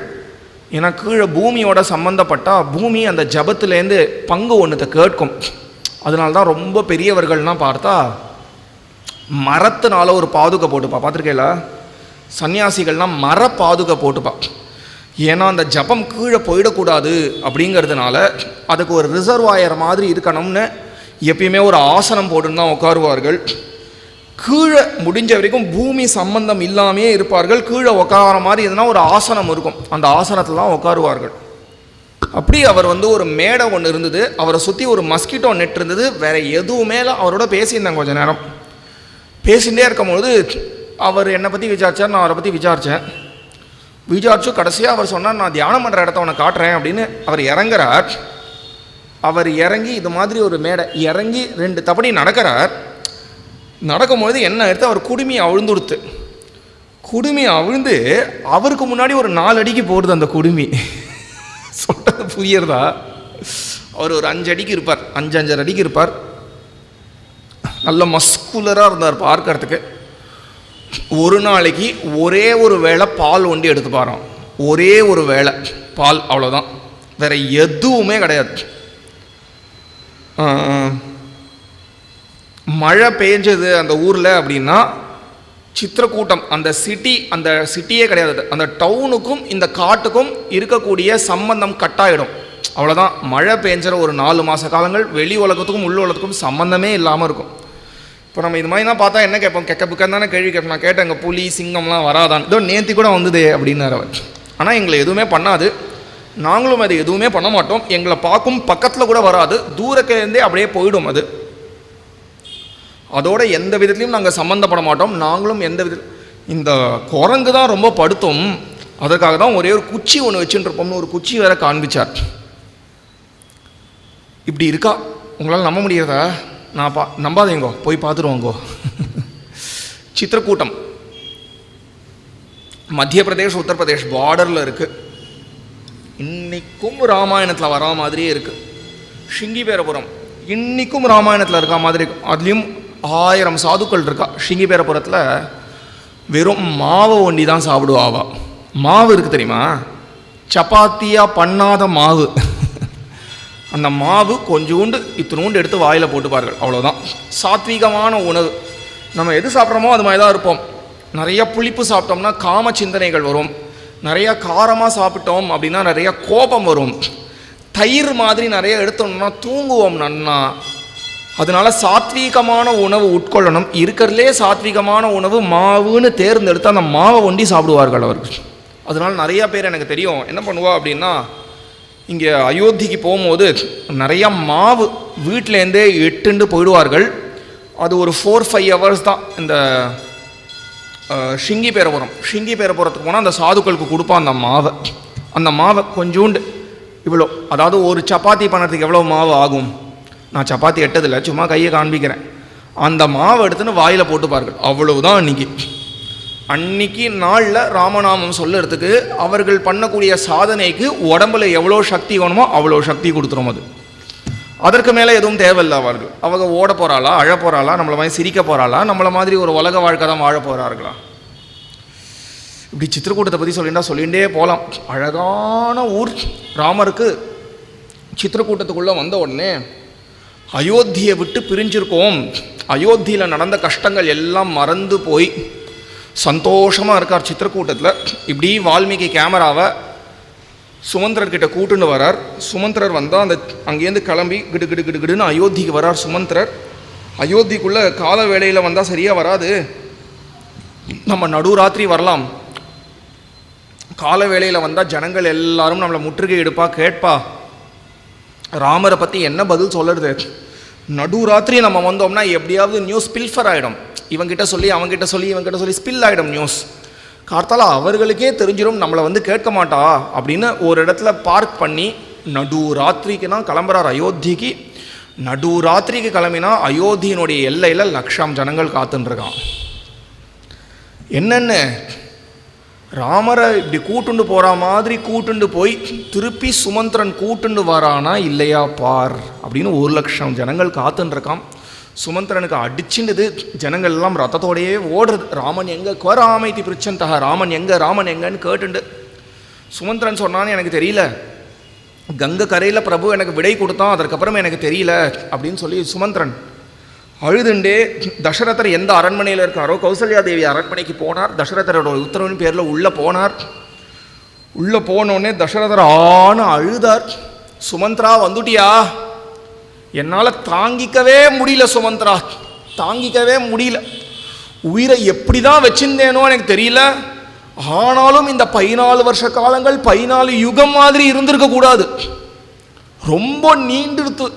ஏன்னா கீழே பூமியோட சம்மந்தப்பட்டால் பூமி அந்த ஜபத்துலேருந்து பங்கு ஒன்றுத்தை கேட்கும். அதனால்தான் ரொம்ப பெரியவர்கள்னால் பார்த்தா மரத்தினால ஒரு பாதுகை போட்டுப்பா. பார்த்துருக்கேல, சன்னியாசிகள்னால் மர பாதுகை போட்டுப்பா. ஏன்னா அந்த ஜபம் கீழே போயிடக்கூடாது அப்படிங்கிறதுனால அதுக்கு ஒரு ரிசர்வாயர் மாதிரி இருக்கணும்னு எப்பயுமே ஒரு ஆசனம் போட்டுன்னு தான் உட்காருவார்கள். கீழே முடிஞ்ச வரைக்கும் பூமி சம்பந்தம் இல்லாமே இருப்பார்கள். கீழே உட்கார மாதிரி எதுனா ஒரு ஆசனம் இருக்கும், அந்த ஆசனத்தில் தான் உட்காருவார்கள். அப்படி அவர் ஒரு மேடை ஒன்று இருந்தது, அவரை சுற்றி ஒரு மஸ்கிட்டோ நெட் இருந்தது, வேறு எதுவுமே அவரோட பேசியிருந்தாங்க. கொஞ்சம் நேரம் பேசிகிட்டே இருக்கும்பொழுது அவர் என்னை பற்றி விசாரித்தார், நான் அவரை பற்றி விசாரிச்சு கடைசியாக அவர் சொன்னார், நான் தியானம் பண்ணுற இடத்த உனக்கு காட்டுறேன் அப்படின்னு. அவர் இறங்குறார். அவர் இறங்கி இது மாதிரி ஒரு மேடை இறங்கி 2 தப்படி நடக்கிறார். நடக்கும்பொழுது என்ன எடுத்து அவர் குடுமி அவிழ்ந்துடுத்து. குடுமி அவிழ்ந்து அவருக்கு முன்னாடி ஒரு 4 அடிக்கு போடுது அந்த குடுமி. சொல்கிறது புரியுறதா? அவர் ஒரு 5 அடிக்கு இருப்பார், 5-5.5 அடிக்கு இருப்பார். நல்ல மஸ்குலராக இருந்தார் பார்க்கறதுக்கு. ஒரு நாளைக்கு ஒரே ஒரு வேளை பால் ஒண்டி எடுத்து பாரோம். ஒரே ஒரு வேளை பால், அவ்வளோதான், வேற எதுவுமே கிடையாது. மழை பெஞ்சது அந்த ஊரில் அப்படின்னா சித்திரக்கூட்டம் அந்த சிட்டியே கிடையாது. அந்த டவுனுக்கும் இந்த காட்டுக்கும் இருக்கக்கூடிய சம்பந்தம் கட்டாயிடும். அவ்வளோதான். மழை பெஞ்சிற ஒரு 4 மாத காலங்கள் வெளி உலகத்துக்கும் உள்ள உலகத்துக்கும் சம்மந்தமே இல்லாமல் இருக்கும். இப்போ நம்ம இது மாதிரி தான் பார்த்தா என்ன கேட்போம், கெக்க புக்கன்னு தானே கேள்வி கேட்போம். நான் கேட்டேன், எங்கள் புலி சிங்கம்லாம் வராதான், இதோ நேற்று கூட வந்ததே அப்படின்னாரு அவர். ஆனால் எங்களை எதுவுமே பண்ணாது, நாங்களும் அது எதுவுமே பண்ண மாட்டோம். எங்களை பார்க்கும் பக்கத்தில் கூட வராது, தூரத்திலேருந்தே அப்படியே போயிடும். அதோட எந்த விதத்துலையும் நாங்கள் சம்மந்தப்பட மாட்டோம். நாங்களும் எந்த விதத்தில் இந்த குரங்கு தான் ரொம்ப படுத்தோம். அதற்காக தான் ஒரே ஒரு குச்சி ஒன்று வச்சுருப்போம்னு ஒரு குச்சி வேற காண்பிச்சார். இப்படி இருக்கா, உங்களால் நம்ப முடியாதா? நான் நம்பாதீங்கோ, போய் பார்த்துருவாங்கோ. சித்திரக்கூட்டம் மத்திய பிரதேஷ் உத்தரப்பிரதேஷ் பார்டரில் இருக்குது. இன்றைக்கும் ராமாயணத்தில் வரா மாதிரியே இருக்குது. ஷிங்கிபேரபுரம் இன்றைக்கும் ராமாயணத்தில் இருக்கா மாதிரி இருக்கும். அதுலேயும் 1000 சாதுக்கள் இருக்கா. ஷிங்கிபேரபுரத்தில் வெறும் மாவை ஒண்டி தான் சாப்பிடுவாவா. மாவு இருக்குது தெரியுமா, சப்பாத்தியாக பண்ணாத மாவு. அந்த மாவு கொஞ்சோண்டு இத்தினோண்டு எடுத்து வாயில் போட்டுப்பார்கள், அவ்வளோதான். சாத்வீகமான உணவு. நம்ம எது சாப்பிட்றோமோ அது மாதிரி தான் இருப்போம். நிறைய புளிப்பு சாப்பிட்டோம்னா காம சிந்தனைகள் வரும். நிறைய காரமாக சாப்பிட்டோம் அப்படின்னா நிறைய கோபம் வரும். தயிர் மாதிரி நிறைய எடுத்தோம்னா தூங்குவோம் நன்னா. அதனால சாத்வீகமான உணவு உட்கொள்ளணும். இருக்கிறதுலே சாத்வீகமான உணவு மாவுன்னு தேர்ந்தெடுத்து அந்த மாவை ஒண்டி சாப்பிடுவார்கள் அவர்கள். அதனால் நிறையா பேர் எனக்கு தெரியும் என்ன பண்ணுவா அப்படின்னா, இங்கே அயோத்திக்கு போகும்போது நிறையா மாவு வீட்டிலேருந்தே எட்டுண்டு போயிடுவார்கள். அது ஒரு 4-5 ஹவர்ஸ் தான். இந்த ஷிங்கிபேரபுரத்துக்கு போனால் அந்த சாதுக்களுக்கு கொடுப்பான் அந்த மாவை கொஞ்சோண்டு இவ்வளோ. அதாவது ஒரு சப்பாத்தி பண்ணுறதுக்கு எவ்வளோ மாவு ஆகும்? நான் சப்பாத்தி எட்டதில்லை, சும்மா கையை காண்பிக்கிறேன். அந்த மாவை எடுத்துன்னு வாயில் போட்டுப்பார்கள், அவ்வளவுதான். அன்னைக்கு நாளில் ராமநாமம் சொல்லுறதுக்கு அவர்கள் பண்ணக்கூடிய சாதனைக்கு உடம்புல எவ்வளோ சக்தி வேணுமோ அவ்வளோ சக்தி கொடுத்துரும். அதற்கு மேலே எதுவும் தேவையில்லை. அவங்க ஓட போகிறாளா, அழ போகிறாளா, நம்மளை மாதிரி சிரிக்க போகிறாளா, நம்மளை மாதிரி ஒரு உலக வாழ்க்கை தான் வாழ போகிறார்களா? இப்படி சித்திரக்கூட்டத்தை பற்றி சொல்லிகிட்டே போகலாம். அழகான ஊர். ராமருக்கு சித்திரக்கூட்டத்துக்குள்ளே வந்த உடனே அயோத்தியை விட்டு பிரிஞ்சிருக்கோம், அயோத்தியில் நடந்த கஷ்டங்கள் எல்லாம் மறந்து போய் சந்தோஷமாக இருக்கார் சித்திரக்கூட்டத்தில். இப்படி வால்மீகி கேமராவை சுமந்திரர்கிட்ட கூட்டுன்னு வரார். சுமந்திரர் வந்தால் அந்த அங்கேருந்து கிளம்பி கிடுன்னு அயோத்திக்கு வரார் சுமந்திரர். அயோத்திக்குள்ளே கால வேளையில் வந்தால் சரியாக வராது, நம்ம நடுராத்திரி வரலாம். கால வேளையில் வந்தால் ஜனங்கள் எல்லாரும் நம்மளை முற்றுகை எடுப்பா, கேட்பா ராமரை பற்றி என்ன பதில் சொல்லுறது. நடுராத்திரி நம்ம வந்தோம்னா எப்படியாவது நியூஸ் பில்ஃபர் ஆகிடும். இவங்கிட்ட சொல்லி அவங்ககிட்ட சொல்லி ஸ்பில் ஆகிடும் நியூஸ். கார்த்தால அவர்களுக்கே தெரிஞ்சிடும் நம்மளை கேட்க மாட்டா அப்படின்னு ஒரு இடத்துல பார்க் பண்ணி நடுராத்திரிக்கு தான் கிளம்புறார் அயோத்திக்கு. நடுராத்திரிக்கு கிளம்பினா அயோத்தியினுடைய எல்லையில் 1,00,000 ஜனங்கள் காத்துருக்கான். என்னென்ன ராமரை இப்படி கூட்டுண்டு போகிற மாதிரி கூட்டுண்டு போய் திருப்பி சுமந்திரன் கூட்டுண்டு வரானா இல்லையா பார் அப்படின்னு 1,00,000 ஜனங்கள் காத்துருக்கான். சுமந்திரனுக்கு அடிச்சுண்டுது. ஜனங்கள் எல்லாம் ரத்தத்தோடையே ஓடுறது. ராமன் எங்கே குவராமைத்தி பிரிச்சந்தகா, ராமன் எங்கன்னு கேட்டுண்டு சுமந்திரன் சொன்னான்னு எனக்கு தெரியல, கங்கை கரையில் பிரபு எனக்கு விடை கொடுத்தான், அதற்கப்புறம் எனக்கு தெரியல அப்படின்னு சொல்லி சுமந்திரன் அழுதுண்டே தசரதர் எந்த அரண்மனையில் இருக்காரோ கௌசல்யா தேவி அரண்மனைக்கு போனார். தசரதரோட உத்தரவின் பேரில் உள்ளே போனார். உள்ளே போனோடனே தசரதர் ஆன அழுதார். சுமந்திரா வந்துட்டியா? என்னால் தாங்கிக்கவே முடியல சுமந்திரா, தாங்கிக்கவே முடியல. உயிரை எப்படி தான் வச்சிருந்தேனோ எனக்கு தெரியல. ஆனாலும் இந்த 14 வருஷ காலங்கள் 14 யுகம் மாதிரி இருந்திருக்க கூடாது. ரொம்ப நீண்டிருத்து.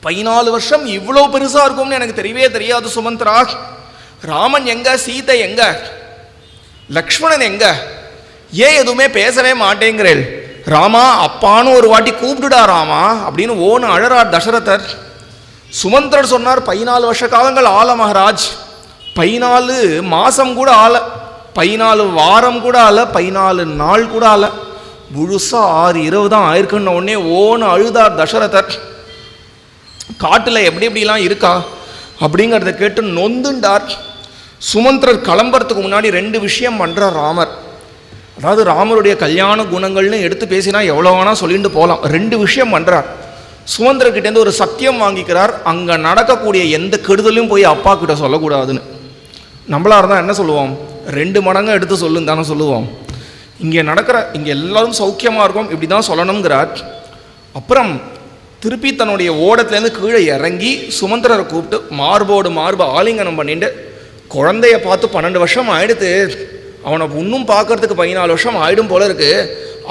14 வருஷம் இவ்வளோ பெருசாக இருக்கும்னு எனக்கு தெரியவே தெரியாது சுமந்திரா. ராமன் எங்க, சீதை எங்க, லக்ஷ்மணன் எங்க, ஏன் எதுவுமே பேசவே மாட்டேங்கிறேன்? ராமா அப்பான்னு ஒரு வாட்டி கூப்பிட்டுடா ராமா அப்படின்னு ஓன்னு அழறார் தசரதர். சுமந்திரர் சொன்னார் 14 வருஷ காலங்கள் ஆல மகாராஜ், 14 மாதம் கூட ஆல, 14 வாரம் கூட ஆல, 14 நாள் கூட ஆல, முழுசா 6 இரவு தான் ஆயிருக்குன்ன உடனே ஓன்னு அழுதார் தசரதர். காட்டில் எப்படி எப்படிலாம் இருக்கா அப்படிங்கிறத கேட்டு நொந்துண்டார். சுமந்திரர் கிளம்புறதுக்கு முன்னாடி 2 விஷயம் பண்ணுறார் ராமர். அதாவது ராமருடைய கல்யாண குணங்கள்னு எடுத்து பேசினா எவ்வளோ வேணால் சொல்லிட்டு போகலாம். 2 விஷயம் பண்ணுறார். சுமந்திரர்கிட்டேருந்து ஒரு சத்தியம் வாங்கிக்கிறார், அங்கே நடக்கக்கூடிய எந்த கெடுதலையும் போய் அப்பா கிட்ட சொல்லக்கூடாதுன்னு. நம்மளா இருந்தால் என்ன சொல்லுவோம்? 2 மடங்கு எடுத்து சொல்லுன்னு தானே சொல்லுவோம். இங்கே எல்லாரும் சௌக்கியமாக இருக்கும் இப்படி தான் சொல்லணுங்கிறார். அப்புறம் திருப்பி தன்னுடைய ஓடத்துலேருந்து கீழே இறங்கி சுமந்திரரை கூப்பிட்டு மார்போடு மார்பு ஆலிங்கனம் பண்ணிட்டு, குழந்தைய பார்த்து 12 வருஷம் ஆயிடுத்து, அவனை இன்னும் பார்க்கறதுக்கு 14 வருஷம் ஆயிடும் போல இருக்கு,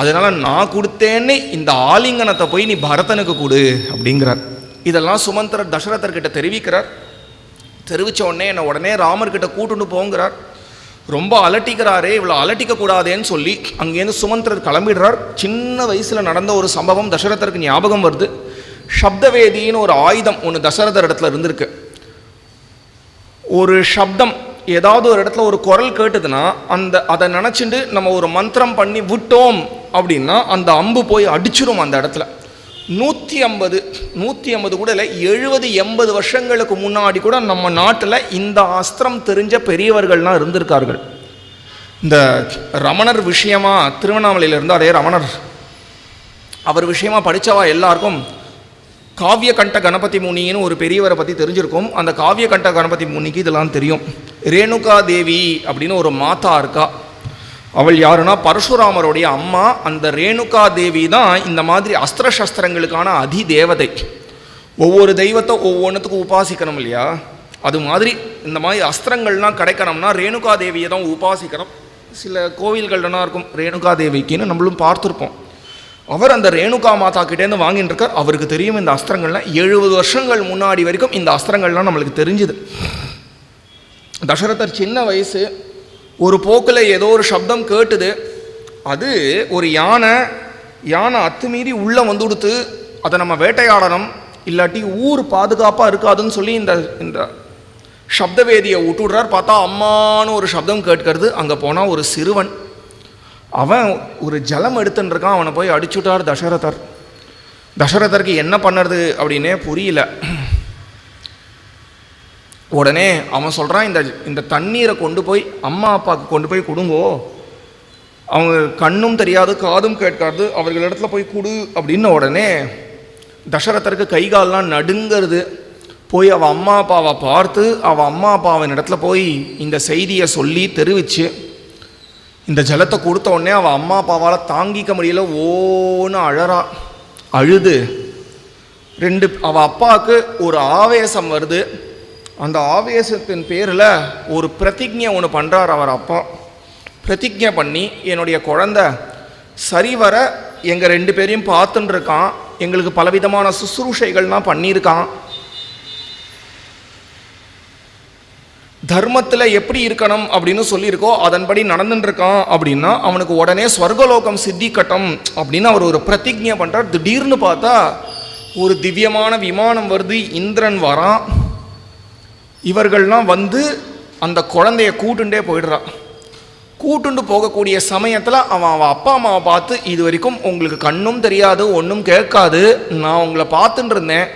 அதனால் நான் கொடுத்தேன்னு இந்த ஆலிங்கனத்தை போய் நீ பரதனுக்கு கொடு அப்படிங்கிறார். இதெல்லாம் சுமந்திரர் தசரதர்கிட்ட தெரிவிக்கிறார். தெரிவித்த உடனே என்னை உடனே ராமர்கிட்ட கூட்டுன்னு போங்கிறார். ரொம்ப அலட்டிக்கிறாரே, இவ்வளோ அலட்டிக்க கூடாதேன்னு சொல்லி அங்கேருந்து சுமந்திரர் கிளம்பிடுறார். சின்ன வயசில் நடந்த ஒரு சம்பவம் தசரதருக்கு ஞாபகம் வருது. சப்தவேதின்னு ஒரு ஆயுதம் ஒன்று தசரதர் இடத்துல இருந்திருக்கு. ஒரு சப்தம் ஏதாவது ஒரு இடத்துல ஒரு குரல் கேட்டுதுன்னா அதை நினச்சிட்டு நம்ம ஒரு மந்திரம் பண்ணி விட்டோம் அப்படின்னா அந்த அம்பு போய் அடிச்சிடும் அந்த இடத்துல. 150 கூட இல்லை, 70-80 வருஷங்களுக்கு முன்னாடி கூட நம்ம நாட்டில் இந்த அஸ்திரம் தெரிஞ்ச பெரியவர்கள்லாம் இருந்திருக்கார்கள். இந்த ரமணர் விஷயமா திருவண்ணாமலையில் இருந்தார் ரமணர், அவர் விஷயமா படித்தவா எல்லாருக்கும் காவிய கண்ட கணபதி முனின்னு ஒரு பெரியவரை பற்றி தெரிஞ்சிருக்கும். அந்த காவிய கண்ட கணபதி முனிக்கு இதெல்லாம் தெரியும். ரேணுகா தேவி அப்படின்னு ஒரு மாதா இருக்கா. அவள் யாருன்னா பரசுராமருடைய அம்மா. அந்த ரேணுகா தேவி தான் இந்த மாதிரி அஸ்திர சஸ்திரங்களுக்கான அதி தேவதை. ஒவ்வொரு தெய்வத்தை ஒவ்வொன்றுத்துக்கும் உபாசிக்கணும் இல்லையா? அது மாதிரி இந்த மாதிரி அஸ்திரங்கள்லாம் கிடைக்கணும்னா ரேணுகா தேவியை தான் உபாசிக்கணும். சில கோவில்கள்லாம் இருக்கும் ரேணுகா தேவிக்குன்னு, நம்மளும் பார்த்துருப்போம். அவர் அந்த ரேணுகா மாதா கிட்டேருந்து வாங்கிட்டு இருக்கார். அவருக்கு தெரியும் இந்த அஸ்திரங்கள்லாம் 70 வருஷங்கள் முன்னாடி வரைக்கும் இந்த அஸ்திரங்கள்லாம் நம்மளுக்கு தெரிஞ்சுது. தசரதர் சின்ன வயசு, ஒரு போக்கில் ஏதோ ஒரு சப்தம் கேட்டுது. அது ஒரு யானை அத்துமீறி உள்ளே வந்து கொடுத்து அதை நம்ம வேட்டையாடணும், இல்லாட்டி ஊர் பாதுகாப்பாக இருக்காதுன்னு சொல்லி இந்த சப்தவேதியை விட்டுடுறார். பார்த்தா அம்மானு ஒரு சப்தம் கேட்கறது. அங்கே போனால் ஒரு சிறுவன், அவன் ஒரு ஜலம் எடுத்துன்னு இருக்கான். அவனை போய் அடிச்சுட்டார் தசரதர். தசரதருக்கு என்ன பண்ணுறது அப்படின்னே புரியல. உடனே அவன் சொல்கிறான், இந்த தண்ணீரை கொண்டு போய் அம்மா அப்பாவுக்கு கொண்டு போய் கொடுங்கோ, அவங்க கண்ணும் தெரியாது காதும் கேட்காது, அவர்களிடத்துல போய் கொடு அப்படின்ன உடனே தசரதருக்கு கைகாலெலாம் நடுங்கிறது. போய் அவள் அம்மா அப்பாவை பார்த்து அவள் அம்மா அப்பாவின் இடத்துல போய் இந்த செய்தியை சொல்லி தெரிவித்து இந்த ஜலத்தை கொடுத்த உடனே அவள் அம்மா அப்பாவால் தாங்கிக்க முடியல, ஓன்னு அழறா. அழுது அவள் அப்பாவுக்கு ஒரு ஆவேசம் வருது. அந்த ஆவேசத்தின் பேரில் ஒரு பிரதிஜ்ஞை ஒன்று பண்ணுறார் அவர் அப்பா. பிரதிஜ்ஞை பண்ணி, என்னுடைய குழந்தை சரிவர எங்கள் 2 பேரையும் பார்த்துன்னு இருக்கான், எங்களுக்கு பலவிதமான சுசுரூஷைகள்லாம் பண்ணியிருக்கான், தர்மத்தில் எப்படி இருக்கணும் அப்படின்னு சொல்லியிருக்கோ அதன்படி நடந்துட்டுருக்கான் அப்படின்னா அவனுக்கு உடனே ஸ்வர்கலோகம் சித்திக்கட்டும் அப்படின்னு அவர் ஒரு பிரதிஜ்ஞை பண்ணுறார். திடீர்னு பார்த்தா ஒரு திவ்யமான விமானம் வருது, இந்திரன் வரான். இவர்கள்லாம் வந்து அந்த குழந்தைய கூட்டுண்டே போயிடுறா. கூட்டுண்டு போகக்கூடிய சமயத்தில் அவன் அப்பா அம்மாவை பார்த்து, இது வரைக்கும் உங்களுக்கு கண்ணும் தெரியாது ஒன்றும் கேட்காது, நான் உங்களை பார்த்துட்டு இருந்தேன்,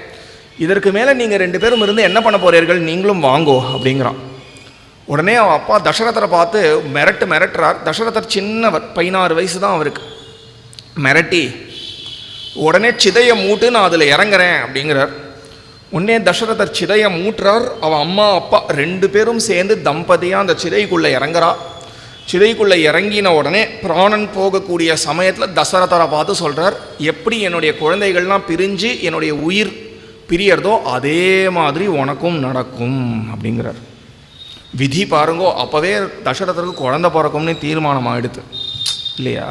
இதற்கு மேலே நீங்கள் 2 பேரும் இருந்து என்ன பண்ண போகிறீர்கள், நீங்களும் வாங்கோ அப்படிங்கிறான். உடனே அவன் அப்பா தசரதரை பார்த்து மிரட்டுறார். தசரதர் சின்னவர், 16 வயசு தான் அவருக்கு. மிரட்டி உடனே சிதையை மூட்டு, நான் அதில் இறங்குறேன் அப்படிங்கிறார். உடனே தசரதர் சிதையை மூட்டுறார். அவன் அம்மா அப்பா 2 பேரும் சேர்ந்து தம்பதியாக அந்த சிதைக்குள்ளே இறங்குறா. சிதைக்குள்ளே இறங்கின உடனே பிராணன் போகக்கூடிய சமயத்தில் தசரதரை பார்த்து சொல்கிறார், எப்படி என்னுடைய குழந்தைகள்லாம் பிரிஞ்சு என்னுடைய உயிர் பிரியறதோ அதே மாதிரி உனக்கும் நடக்கும் அப்படிங்கிறார். விதி பாருங்கோ, அப்போவே தசரதருக்கு குழந்தை பிறக்கும்னு தீர்மானம் ஆகிடுது இல்லையா?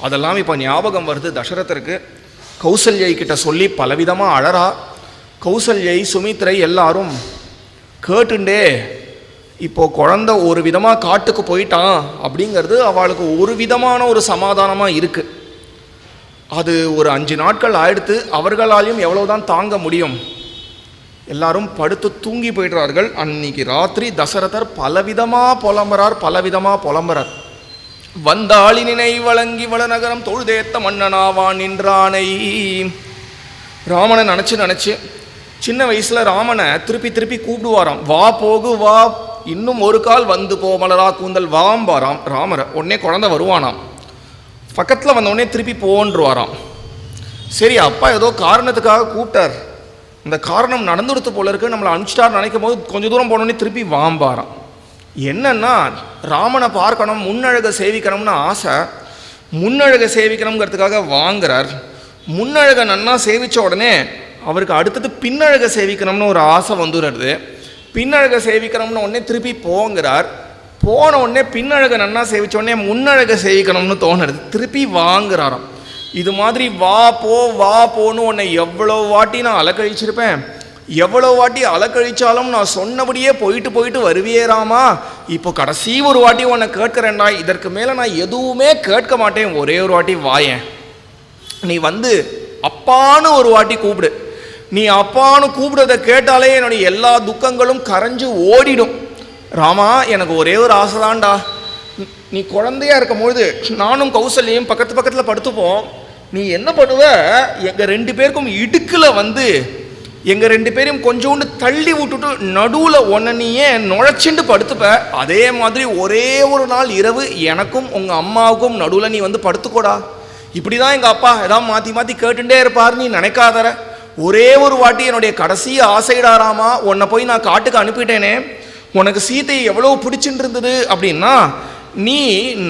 அதெல்லாம் இப்போ ஞாபகம் வருது தசரதருக்கு. கௌசல்யை கிட்ட சொல்லி பலவிதமாக அழறா. கௌசல்யை சுமித்ரை எல்லாரும் கேட்டுண்டே இப்போ குழந்தை ஒரு விதமாக காட்டுக்கு போயிட்டான் அப்படிங்கிறது அவளுக்கு ஒரு விதமான ஒரு சமாதானமாக இருக்குது. அது ஒரு 5 நாட்கள் ஆயிடுத்து. அவர்களாலையும் எவ்வளவுதான் தாங்க முடியும்? எல்லாரும் படுத்து தூங்கி போயிடுறார்கள். அன்னைக்கு ராத்திரி தசரதர் பலவிதமாக புலம்புறார். வந்தாளினை வழங்கி வளநகரம் தொழுதேத்த மன்னனாவான் நின்றானை. ராமனை நினச்சி சின்ன வயசில் ராமனை திருப்பி கூப்பிடுவாராம். வா போகு வா, இன்னும் ஒரு கால் வந்து போ மலரா கூந்தல் வாம்பாராம் ராமரை. உடனே குழந்தை வருவானாம். பக்கத்தில் வந்த உடனே திருப்பி போன்றுவாராம். சரி, அப்பா ஏதோ காரணத்துக்காக கூப்பிட்டார், இந்த காரணம் நடந்துடுத்து போல இருக்கு, நம்மளை அனுப்பிச்சிட்டார் நினைக்கும் போது கொஞ்சம் தூரம் போனோடனே திருப்பி வாம்பாராம். என்னன்னா ராமனை பார்க்கணும், முன்னழகை சேவிக்கணும்னு ஆசை. முன்னழகை சேவிக்கணுங்கிறதுக்காக வாங்குறார். முன்னழகை நன்னா சேவித்த உடனே அவருக்கு அடுத்தது பின்னழகை சேவிக்கணும்னு ஒரு ஆசை வந்துடுறது. பின்னழகை சேவிக்கணும்னு உடனே திருப்பி போங்கிறார். போன உடனே பின்னழகை நன்னா சேவித்த உடனே முன்னழகை சேவிக்கணும்னு தோணுறது, திருப்பி வாங்குறாராம். இது மாதிரி வா போன்னு உன்னை எவ்வளோ வாட்டி நான் அலக்கழிச்சிருப்பேன், எவ்வளோ வாட்டி அலக்கழிச்சாலும் நான் சொன்னபடியே போயிட்டு வருவியேராமா. இப்போ கடைசி ஒரு வாட்டி உன்னை கேட்கிறேன்டா, இதற்கு மேலே நான் எதுவுமே கேட்க மாட்டேன், ஒரே ஒரு வாட்டி வாயேன், நீ வந்து அப்பான்னு ஒரு வாட்டி கூப்பிடு. நீ அப்பான்னு கூப்பிடுறதை கேட்டாலே என்னுடைய எல்லா துக்கங்களும் கரைஞ்சு ஓடிடும். ராமா, எனக்கு ஒரே ஒரு ஆசை தான்டா, நீ குழந்தையா இருக்கும்பொழுது நானும் கௌசல்யம் பக்கத்தில் படுத்துப்போம். நீ என்ன பண்ணுவ, எங்கள் 2 பேருக்கும் இடுக்கில் வந்து எங்கள் 2 பேரையும் கொஞ்சோண்டு தள்ளி விட்டுட்டு நடுவில் ஒன்றை நீயே நுழைச்சிண்டு படுத்துப்ப. அதே மாதிரி ஒரே ஒரு நாள் இரவு எனக்கும் உங்கள் அம்மாவுக்கும் நடுவில் நீ வந்து படுத்துக்கோடா. இப்படி தான் எங்கள் அப்பா ஏதாவது மாற்றி கேட்டுட்டே இருப்பார், நீ நினைக்காதர. ஒரே ஒரு வாட்டி என்னுடைய கடைசி ஆசைடாராமா, உன்னை போய் நான் காட்டுக்கு அனுப்பிட்டேனே, உனக்கு சீத்தை எவ்வளோ பிடிச்சிட்டு இருந்தது அப்படின்னா, நீ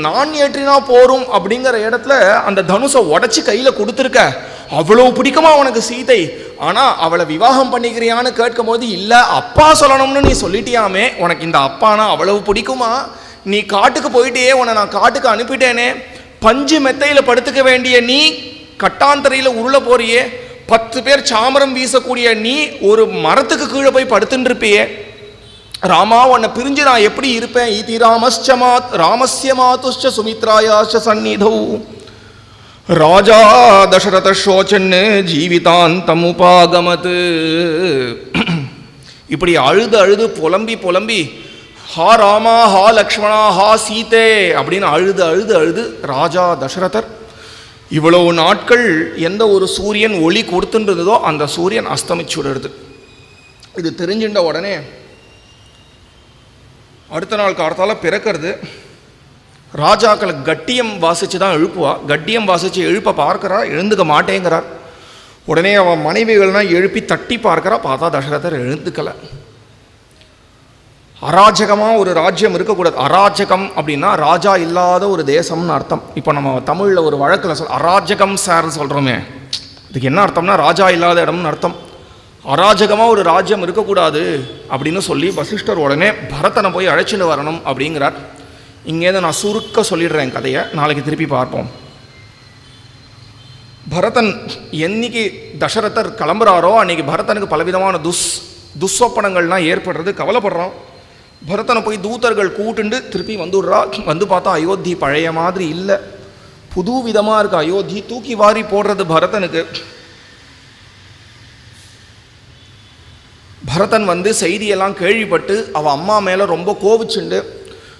நான் ஏற்றினா போரும் அப்படிங்கிற இடத்துல அந்த தனுசை உடச்சி கையில் கொடுத்துருக்க, அவ்வளோ பிடிக்குமா உனக்கு சீதை. ஆனால் அவளை விவாகம் பண்ணிக்கிறியான்னு கேட்கும் போது இல்லை அப்பா சொல்லணும்னு நீ சொல்லிட்டியாமே, உனக்கு இந்த அப்பானா அவ்வளவு பிடிக்குமா, நீ காட்டுக்கு போயிட்டே, உன்னை நான் காட்டுக்கு அனுப்பிட்டேனே, பஞ்சு மெத்தையில் படுத்துக்க வேண்டிய நீ கட்டாந்தரையில் உருள போறியே, 10 பேர் சாமரம் வீசக்கூடிய நீ ஒரு மரத்துக்கு கீழே போய் படுத்துட்டு இருப்பியே. ராமா, உன்னை பிரிஞ்சு நான் எப்படி இருப்பேன். இதி ராமஸ்ய மாதுஷ்ச சுமித்ராயாச்ச சந்நிதௌ ராஜா தசரத சோச்சன்னு ஜீவிதாந்தம் உபாகமத். இப்படி அழுது புலம்பி ஹா ராமா, ஹா லக்ஷ்மணா, ஹா சீதே அப்படின்னு அழுது ராஜா தசரதர் இவ்வளவு நாட்கள் எந்த ஒரு சூரியன் ஒளி கொடுத்துன்றதோ அந்த சூரியன் அஸ்தமிச்சுடுறது. இது தெரிஞ்சின்ற உடனே அடுத்த நாள் காலத்தால் பிறக்கிறது. ராஜாக்களை கட்டியம் வாசித்து தான் எழுப்புவா. கட்டியம் வாசித்து எழுப்ப பார்க்கிறா, எழுந்துக்க மாட்டேங்கிறார். உடனே அவன் மனைவிகள்லாம் எழுப்பி தட்டி பார்க்கிறா, பார்த்தா தசரதர் எழுந்துக்கலை. அராஜகமாக ஒரு ராஜ்யம் இருக்கக்கூடாது. அராஜகம் அப்படின்னா ராஜா இல்லாத ஒரு தேசம்னு அர்த்தம். இப்போ நம்ம தமிழில் ஒரு வழக்கில் அராஜகம் சார்னு சொல்கிறோமே, இதுக்கு என்ன அர்த்தம்னா ராஜா இல்லாத இடம்னு அர்த்தம். அராஜகமாக ஒரு ராஜ்யம் இருக்கக்கூடாது அப்படின்னு சொல்லி வசிஷ்டர் உடனே பரதனை போய் அழைச்சிட்டு வரணும் அப்படிங்கிறார். இங்கேருந்து நான் சுருக்க சொல்லிடுறேன் கதையை, நாளைக்கு திருப்பி பார்ப்போம். பரதன் என்னைக்கு தசரதர் கிளம்புறாரோ அன்னைக்கு பரதனுக்கு பலவிதமான துஸ்வப்பனங்கள்லாம் ஏற்படுறது. கவலைப்படுறான். பரதனை போய் தூதர்கள் கூட்டுண்டு திருப்பி வந்துடுறா. வந்து பார்த்தா அயோத்தி பழைய மாதிரி இல்லை, புது விதமாக இருக்கு அயோத்தி. தூக்கி வாரி போடுறது பரதனுக்கு. பரதன் வந்து செய்தியெல்லாம் கேள்விப்பட்டு அவள் அம்மா மேலே ரொம்ப கோபிச்சுண்டு